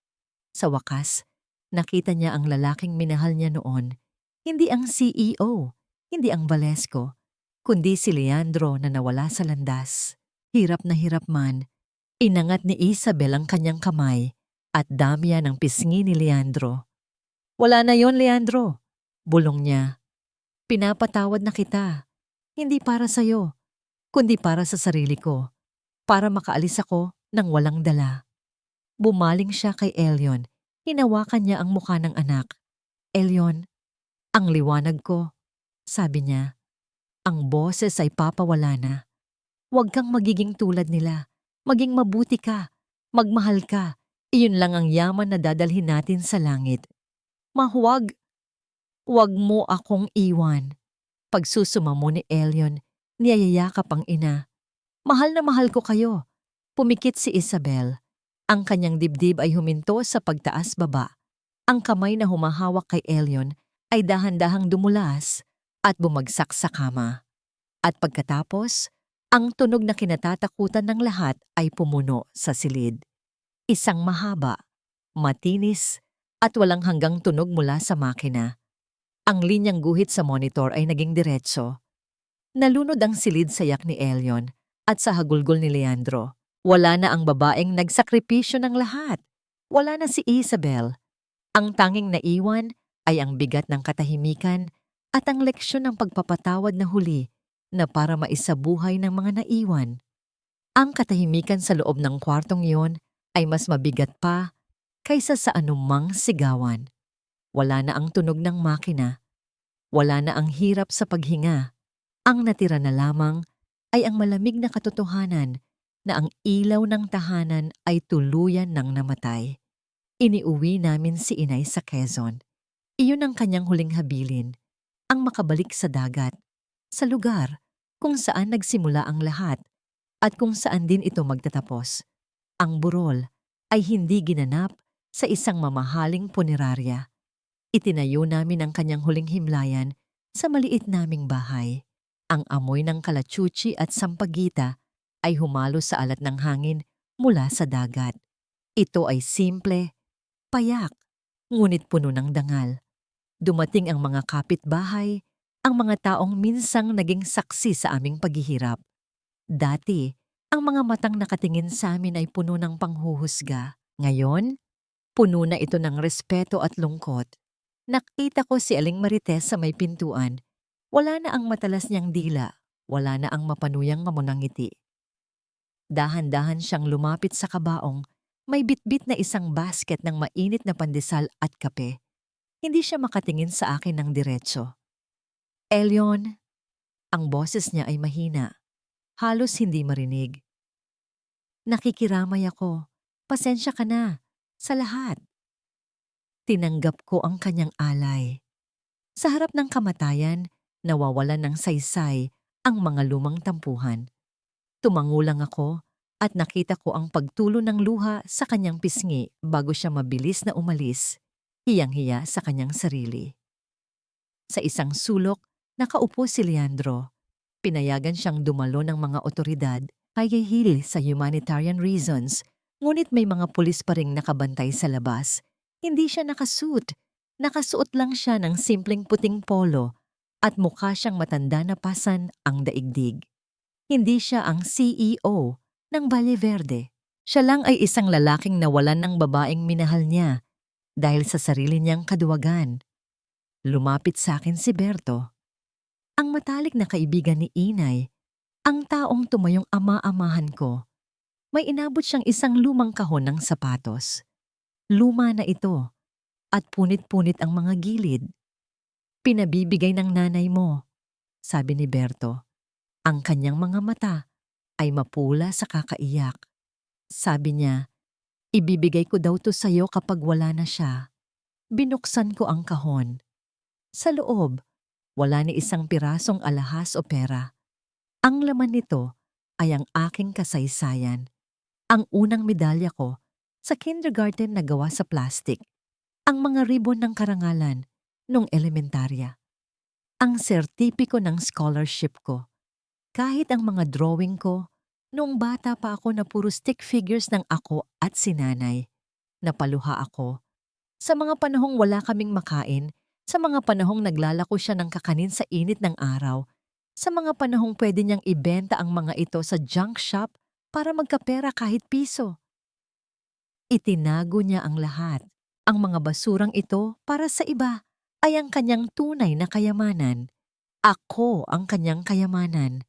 Sa wakas, nakita niya ang lalaking minahal niya noon. Hindi ang CEO, hindi ang Valesco, kundi si Leandro na nawala sa landas. Hirap na hirap man, inangat ni Isabel ang kanyang kamay at damya ng pisngi ni Leandro. Wala na yon, Leandro, bulong niya. Pinapatawad na kita, hindi para sa'yo, kundi para sa sarili ko, para makaalis ako ng walang dala. Bumaling siya kay Elion, hinawakan niya ang mukha ng anak. Elion, ang liwanag ko, sabi niya, ang boses ay papawala na. Huwag kang magiging tulad nila, maging mabuti ka, magmahal ka, iyon lang ang yaman na dadalhin natin sa langit. Mahuwag, huwag mo akong iwan. Pagsusuma mo ni Elion, niyayayakap ang ina. Mahal na mahal ko kayo. Pumikit si Isabel. Ang kanyang dibdib ay huminto sa pagtaas-baba. Ang kamay na humahawak kay Elion ay dahan-dahang dumulas at bumagsak sa kama. At pagkatapos, ang tunog na kinatatakutan ng lahat ay pumuno sa silid. Isang mahaba, matinis, at walang hanggang tunog mula sa makina. Ang linyang guhit sa monitor ay naging diretso. Nalunod ang silid sa yak ni Elion at sa hagulgol ni Leandro. Wala na ang babaeng nagsakripisyo ng lahat. Wala na si Isabel. Ang tanging naiwan ay ang bigat ng katahimikan at ang leksyon ng pagpapatawad na huli na para maisabuhay ng mga naiwan. Ang katahimikan sa loob ng kwartong iyon ay mas mabigat pa kaysa sa anumang sigawan. Wala na ang tunog ng makina. Wala na ang hirap sa paghinga. Ang natira na lamang ay ang malamig na katotohanan na ang ilaw ng tahanan ay tuluyan ng namatay. Iniuwi namin si Inay sa Quezon. Iyon ang kanyang huling habilin, ang makabalik sa dagat, sa lugar kung saan nagsimula ang lahat at kung saan din ito magtatapos. Ang burol ay hindi ginanap sa isang mamahaling punerarya. Itinayo namin ang kanyang huling himlayan sa maliit naming bahay. Ang amoy ng kalachuchi at sampagita ay humalo sa alat ng hangin mula sa dagat. Ito ay simple, payak, ngunit puno ng dangal. Dumating ang mga kapitbahay, ang mga taong minsang naging saksi sa aming paghihirap. Dati, ang mga matang nakatingin sa amin ay puno ng panghuhusga. Ngayon, puno na ito ng respeto at lungkot. Nakita ko si Aling Marites sa may pintuan. Wala na ang matalas niyang dila, wala na ang mapanuyang mamunang ngiti. Dahan-dahan siyang lumapit sa kabaong, may bitbit na isang basket ng mainit na pandesal at kape. Hindi siya makatingin sa akin ng diretso. Elion, ang boses niya ay mahina, halos hindi marinig. Nakikiramay ako, pasensya ka na, sa lahat. Tinanggap ko ang kanyang alay. Sa harap ng kamatayan, nawawalan ng saysay ang mga lumang tampuhan. Tumangulang ako at nakita ko ang pagtulo ng luha sa kanyang pisngi bago siya mabilis na umalis, hiyang-hiya sa kanyang sarili. Sa isang sulok, nakaupo si Leandro. Pinayagan siyang dumalo ng mga otoridad kay hihil sa humanitarian reasons, ngunit may mga pulis pa ring nakabantay sa labas. Hindi siya nakasuot. Nakasuot lang siya ng simpleng puting polo at mukha siyang matanda na pasan ang daigdig. Hindi siya ang CEO ng Valle Verde. Siya lang ay isang lalaking nawalan ng babaeng minahal niya dahil sa sarili niyang kaduwagan. Lumapit sa akin si Berto, ang matalik na kaibigan ni Inay, ang taong tumayong ama-amahan ko. May inabot siyang isang lumang kahon ng sapatos. Luma na ito at punit-punit ang mga gilid. Pinabibigay ng nanay mo, sabi ni Berto. Ang kanyang mga mata ay mapula sa kakaiyak. Sabi niya, ibibigay ko daw to sa'yo kapag wala na siya. Binuksan ko ang kahon. Sa loob, wala ni isang pirasong alahas o pera. Ang laman nito ay ang aking kasaysayan. Ang unang medalya ko sa kindergarten na gawa sa plastic, ang mga ribbon ng karangalan nung elementarya, ang sertipiko ng scholarship ko, kahit ang mga drawing ko nung bata pa ako na puro stick figures ng ako at si nanay. Napaluha ako. Sa mga panahong wala kaming makain, sa mga panahong naglalako siya ng kakanin sa init ng araw, sa mga panahong pwede niyang ibenta ang mga ito sa junk shop para magkapera kahit piso. Itinago niya ang lahat. Ang mga basurang ito para sa iba ay ang kanyang tunay na kayamanan. Ako ang kanyang kayamanan.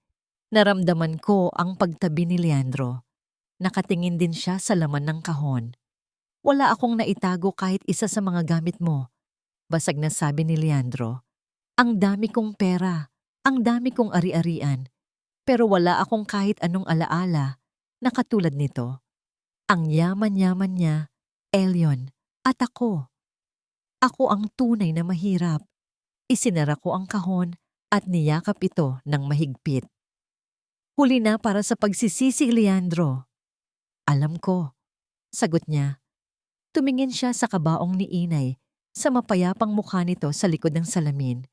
Naramdaman ko ang pagtabi ni Leandro. Nakatingin din siya sa laman ng kahon. Wala akong naitago kahit isa sa mga gamit mo. Basag na sabi ni Leandro. Ang dami kong pera, ang dami kong ari-arian. Pero wala akong kahit anong alaala na katulad nito. Ang yaman-yaman niya, Elion, at ako. Ako ang tunay na mahirap. Isinara ko ang kahon at niyakap ito ng mahigpit. Huli na para sa pagsisisi, Leandro. Alam ko, sagot niya. Tumingin siya sa kabaong ni Inay, sa mapayapang mukha nito sa likod ng salamin.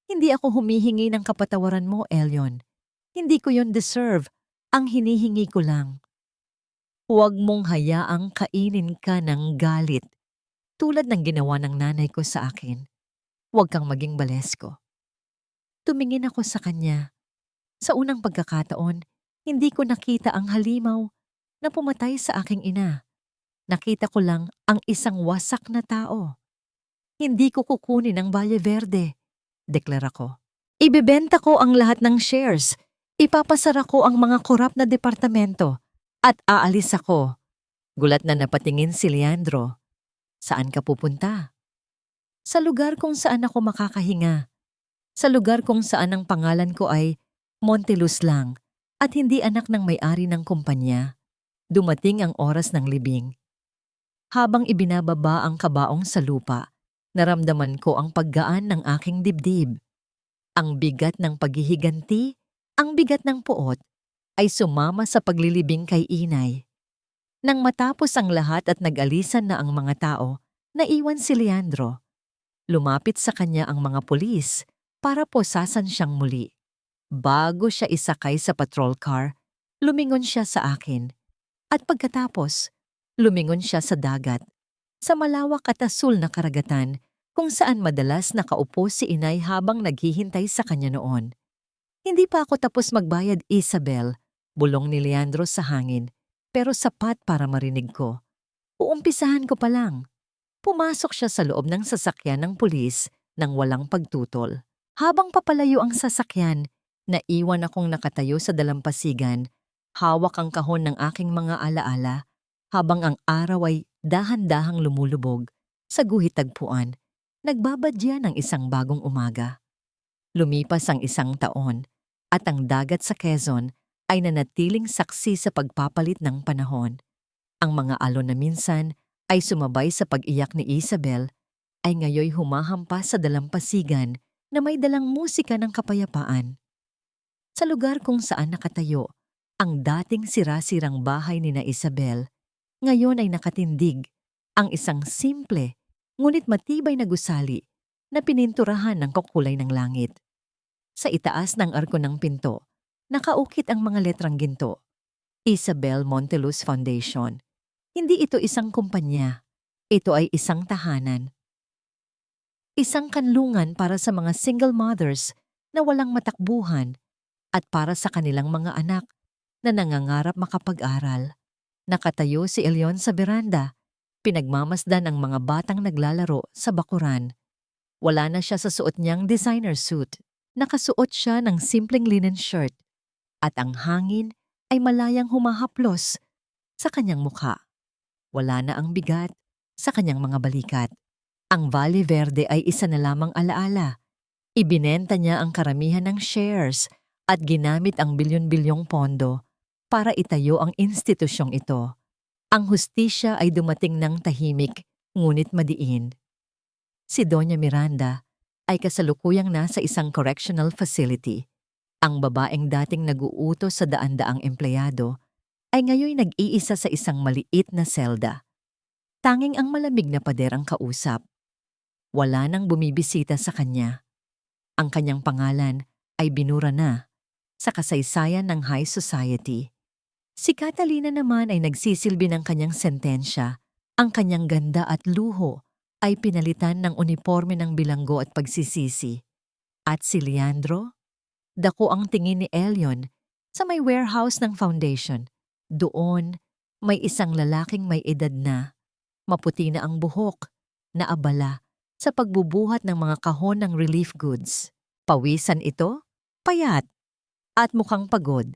Hindi ako humihingi ng kapatawaran mo, Elion. Hindi ko yon deserve. Ang hinihingi ko lang. Huwag mong hayaang kainin ka ng galit, tulad ng ginawa ng nanay ko sa akin. Huwag kang maging balesko. Tumingin ako sa kanya. Sa unang pagkakataon, hindi ko nakita ang halimaw na pumatay sa aking ina. Nakita ko lang ang isang wasak na tao. Hindi ko kukunin ang Valle Verde, deklara ko. Ibebenta ko ang lahat ng shares. Ipapasara ko ang mga korap na departamento at aalis ako. Gulat na napatingin si Leandro. Saan ka pupunta? Sa lugar kung saan ako makakahinga. Sa lugar kung saan ang pangalan ko ay Monteluz lang at hindi anak ng may-ari ng kumpanya. Dumating ang oras ng libing. Habang ibinababa ang kabaong sa lupa, naramdaman ko ang paggaan ng aking dibdib. Ang bigat ng paghihiganti, ang bigat ng puot, ay sumama sa paglilibing kay Inay. Nang matapos ang lahat at nag-alisan na ang mga tao, naiwan si Leandro. Lumapit sa kanya ang mga pulis para posasan siyang muli. Bago siya isakay sa patrol car, lumingon siya sa akin. At pagkatapos, lumingon siya sa dagat, sa malawak at asul na karagatan kung saan madalas nakaupo si Inay habang naghihintay sa kanya noon. Hindi pa ako tapos magbayad, Isabel, bulong ni Leandro sa hangin, pero sapat para marinig ko. Uumpisahan ko pa lang. Pumasok siya sa loob ng sasakyan ng pulis nang walang pagtutol. Habang papalayo ang sasakyan, naiwan akong nakatayo sa dalampasigan, hawak ang kahon ng aking mga alaala, habang ang araw ay dahan-dahang lumulubog sa guhit tagpuan, nagbabadya ng isang bagong umaga. Lumipas ang isang taon at ang dagat sa Quezon ay nanatiling saksi sa pagpapalit ng panahon. Ang mga alon na minsan ay sumabay sa pag-iyak ni Isabel ay ngayoy humahampas sa dalampasigan na may dalang musika ng kapayapaan. Sa lugar kung saan nakatayo, ang dating sira-sirang bahay ni na Isabel, ngayon ay nakatindig ang isang simple ngunit matibay na gusali na pininturahan ng kukulay ng langit. Sa itaas ng arko ng pinto, nakaukit ang mga letrang ginto. Isabel Monteluz Foundation. Hindi ito isang kumpanya. Ito ay isang tahanan. Isang kanlungan para sa mga single mothers na walang matakbuhan at para sa kanilang mga anak na nangangarap makapag-aral. Nakatayo si Elion sa beranda, pinagmamasdan ang mga batang naglalaro sa bakuran. Wala na siya sa suot niyang designer suit. Nakasuot siya ng simpleng linen shirt at ang hangin ay malayang humahaplos sa kanyang mukha. Wala na ang bigat sa kanyang mga balikat. Ang Valle Verde ay isa na lamang alaala. Ibinenta niya ang karamihan ng shares at ginamit ang bilyon-bilyong pondo para itayo ang institusyong ito. Ang hustisya ay dumating ng tahimik, ngunit madiin. Si Doña Miranda ay kasalukuyang nasa isang correctional facility. Ang babaeng dating nag-uutos sa daan-daang empleyado ay ngayon nag-iisa sa isang maliit na selda. Tanging ang malamig na pader ang kausap. Wala nang bumibisita sa kanya. Ang kanyang pangalan ay binura na sa kasaysayan ng high society. Si Catalina naman ay nagsisilbi ng kanyang sentensya. Ang kanyang ganda at luho ay pinalitan ng uniforme ng bilanggo at pagsisisi. At si Leandro? Dako ang tingin ni Elion sa may warehouse ng foundation. Doon, may isang lalaking may edad na, maputi na ang buhok, na abala sa pagbubuhat ng mga kahon ng relief goods. Pawisan ito, payat, at mukhang pagod.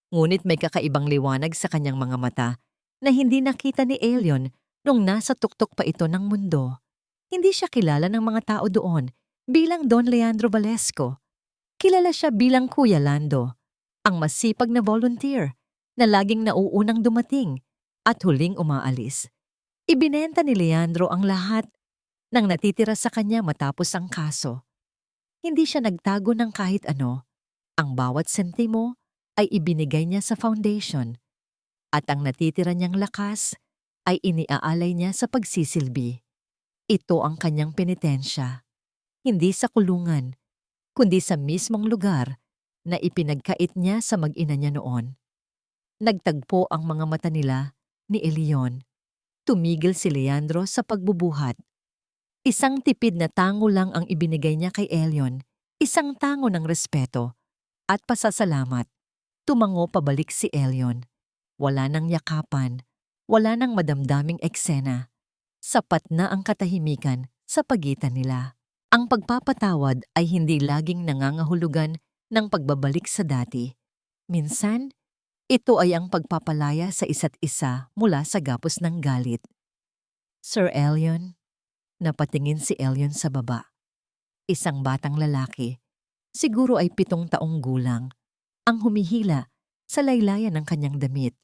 Ngunit may kakaibang liwanag sa kanyang mga mata na hindi nakita ni Elion nung nasa tuktok pa ito ng mundo. Hindi siya kilala ng mga tao doon bilang Don Leandro Valesco. Kilala siya bilang Kuya Lando, ang masipag na volunteer na laging nauunang dumating at huling umaalis. Ibinenta ni Leandro ang lahat ng natitira sa kanya matapos ang kaso. Hindi siya nagtago ng kahit ano. Ang bawat sentimo ay ibinigay niya sa foundation at ang natitira niyang lakas ay iniaalay niya sa pagsisilbi. Ito ang kanyang penitensya, hindi sa kulungan, kundi sa mismong lugar na ipinagkait niya sa mag-ina niya noon. Nagtagpo ang mga mata nila ni Elion. Tumigil si Leandro sa pagbubuhat. Isang tipid na tango lang ang ibinigay niya kay Elion, isang tango ng respeto at pasasalamat. Tumango pabalik si Elion. Wala nang yakapan, wala nang madamdaming eksena. Sapat na ang katahimikan sa pagitan nila. Ang pagpapatawad ay hindi laging nangangahulugan ng pagbabalik sa dati. Minsan, ito ay ang pagpapalaya sa isa't isa mula sa gapos ng galit. Sir Elion, napatingin si Elion sa baba. Isang batang lalaki, siguro ay 7 taong gulang, ang humihila sa laylayan ng kanyang damit.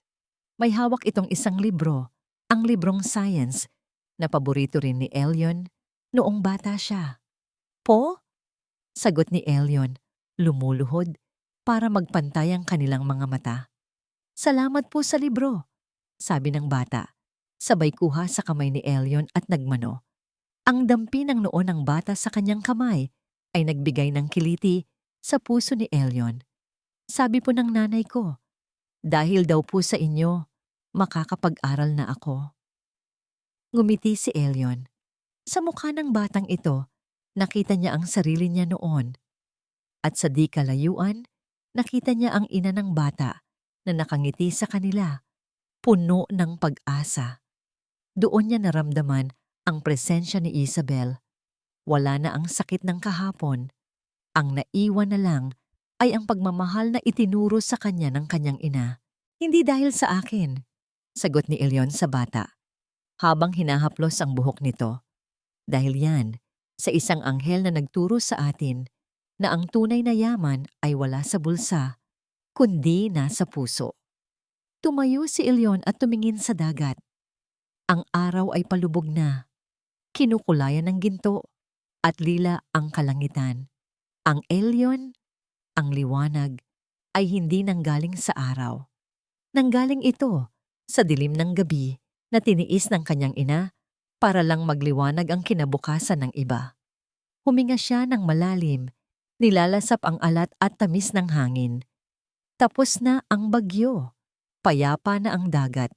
May hawak itong isang libro, ang librong science, na paborito rin ni Elion noong bata siya. Po? Sagot ni Elion, lumuluhod para magpantay ang kanilang mga mata. Salamat po sa libro, sabi ng bata, sabay kuha sa kamay ni Elion at nagmano. Ang dampi ng noo ng bata sa kanyang kamay ay nagbigay ng kiliti sa puso ni Elion. Sabi po ng nanay ko, dahil daw po sa inyo, makakapag-aral na ako. Ngumiti si Elion. Sa mukha ng batang ito, nakita niya ang sarili niya noon. At sa di kalayuan, nakita niya ang ina ng bata na nakangiti sa kanila, puno ng pag-asa. Doon niya naramdaman ang presensya ni Isabel. Wala na ang sakit ng kahapon. Ang naiwan na lang ay ang pagmamahal na itinuro sa kanya ng kanyang ina. Hindi dahil sa akin, sagot ni Elion sa bata, habang hinahaplos ang buhok nito. Dahil yan, sa isang anghel na nagturo sa atin na ang tunay na yaman ay wala sa bulsa, kundi nasa puso. Tumayo si Elion at tumingin sa dagat. Ang araw ay palubog na. Kinukulayan ng ginto at lila ang kalangitan. Ang Elion, ang liwanag, ay hindi nanggaling sa araw. Nanggaling ito sa dilim ng gabi na tiniis ng kanyang ina para lang magliwanag ang kinabukasan ng iba. Huminga siya ng malalim, nilalasap ang alat at tamis ng hangin. Tapos na ang bagyo, payapa na ang dagat,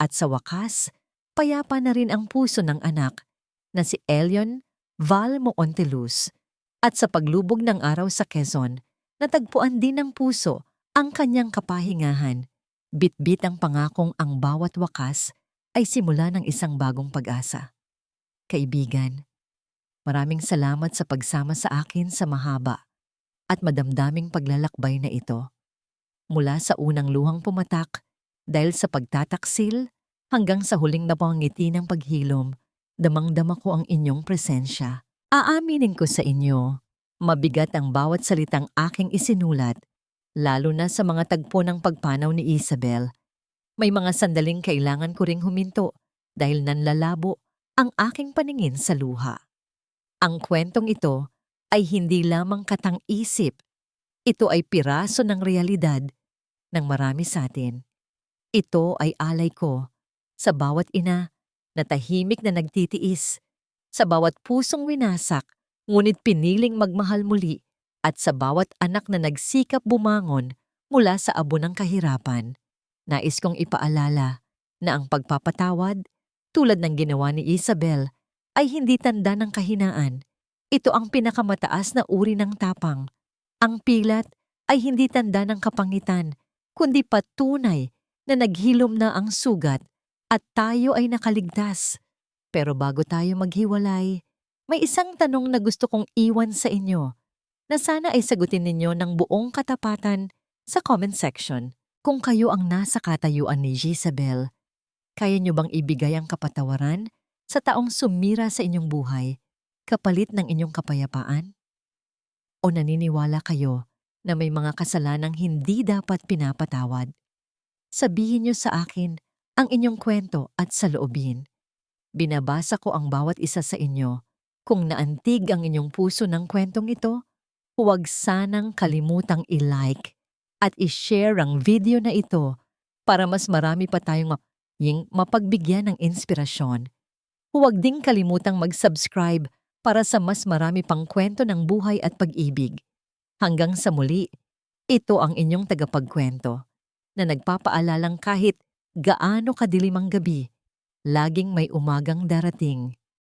at sa wakas, payapa na rin ang puso ng anak na si Elion Val Moontelus. At sa paglubog ng araw sa Quezon, natagpuan din ng puso ang kanyang kapahingahan. Bitbit ang pangakong ang bawat wakas ay simula ng isang bagong pag-asa. Kaibigan, maraming salamat sa pagsama sa akin sa mahaba at madamdaming paglalakbay na ito. Mula sa unang luhang pumatak dahil sa pagtataksil hanggang sa huling napangiti ng paghilom, damang-dama ko ang inyong presensya. Aaminin ko sa inyo, mabigat ang bawat salitang aking isinulat, lalo na sa mga tagpo ng pagpanaw ni Isabel. May mga sandaling kailangan ko ring huminto dahil nanlalabo ang aking paningin sa luha. Ang kwentong ito ay hindi lamang katang-isip. Ito ay piraso ng realidad ng marami sa atin. Ito ay alay ko sa bawat ina na tahimik na nagtitiis, sa bawat pusong winasak, ngunit piniling magmahal muli, at sa bawat anak na nagsikap bumangon mula sa abo ng kahirapan. Nais kong ipaalala na ang pagpapatawad, tulad ng ginawa ni Isabel, ay hindi tanda ng kahinaan. Ito ang pinakamataas na uri ng tapang. Ang pilat ay hindi tanda ng kapangitan, kundi patunay na naghilom na ang sugat at tayo ay nakaligtas. Pero bago tayo maghiwalay, may isang tanong na gusto kong iwan sa inyo na sana ay sagutin ninyo ng buong katapatan sa comment section. Kung kayo ang nasa katayuan ni Jezabel, kaya nyo bang ibigay ang kapatawaran sa taong sumira sa inyong buhay kapalit ng inyong kapayapaan? O naniniwala kayo na may mga kasalanang hindi dapat pinapatawad? Sabihin nyo sa akin ang inyong kwento at saloobin. Binabasa ko ang bawat isa sa inyo. Kung naantig ang inyong puso ng kwentong ito, huwag sanang kalimutang i-like at i-share ang video na ito para mas marami pa tayong mapagbigyan ng inspirasyon. Huwag ding kalimutang mag-subscribe para sa mas marami pang kwento ng buhay at pag-ibig. Hanggang sa muli, ito ang inyong tagapagkwento na nagpapaalalang kahit gaano kadilim ang gabi, laging may umagang darating.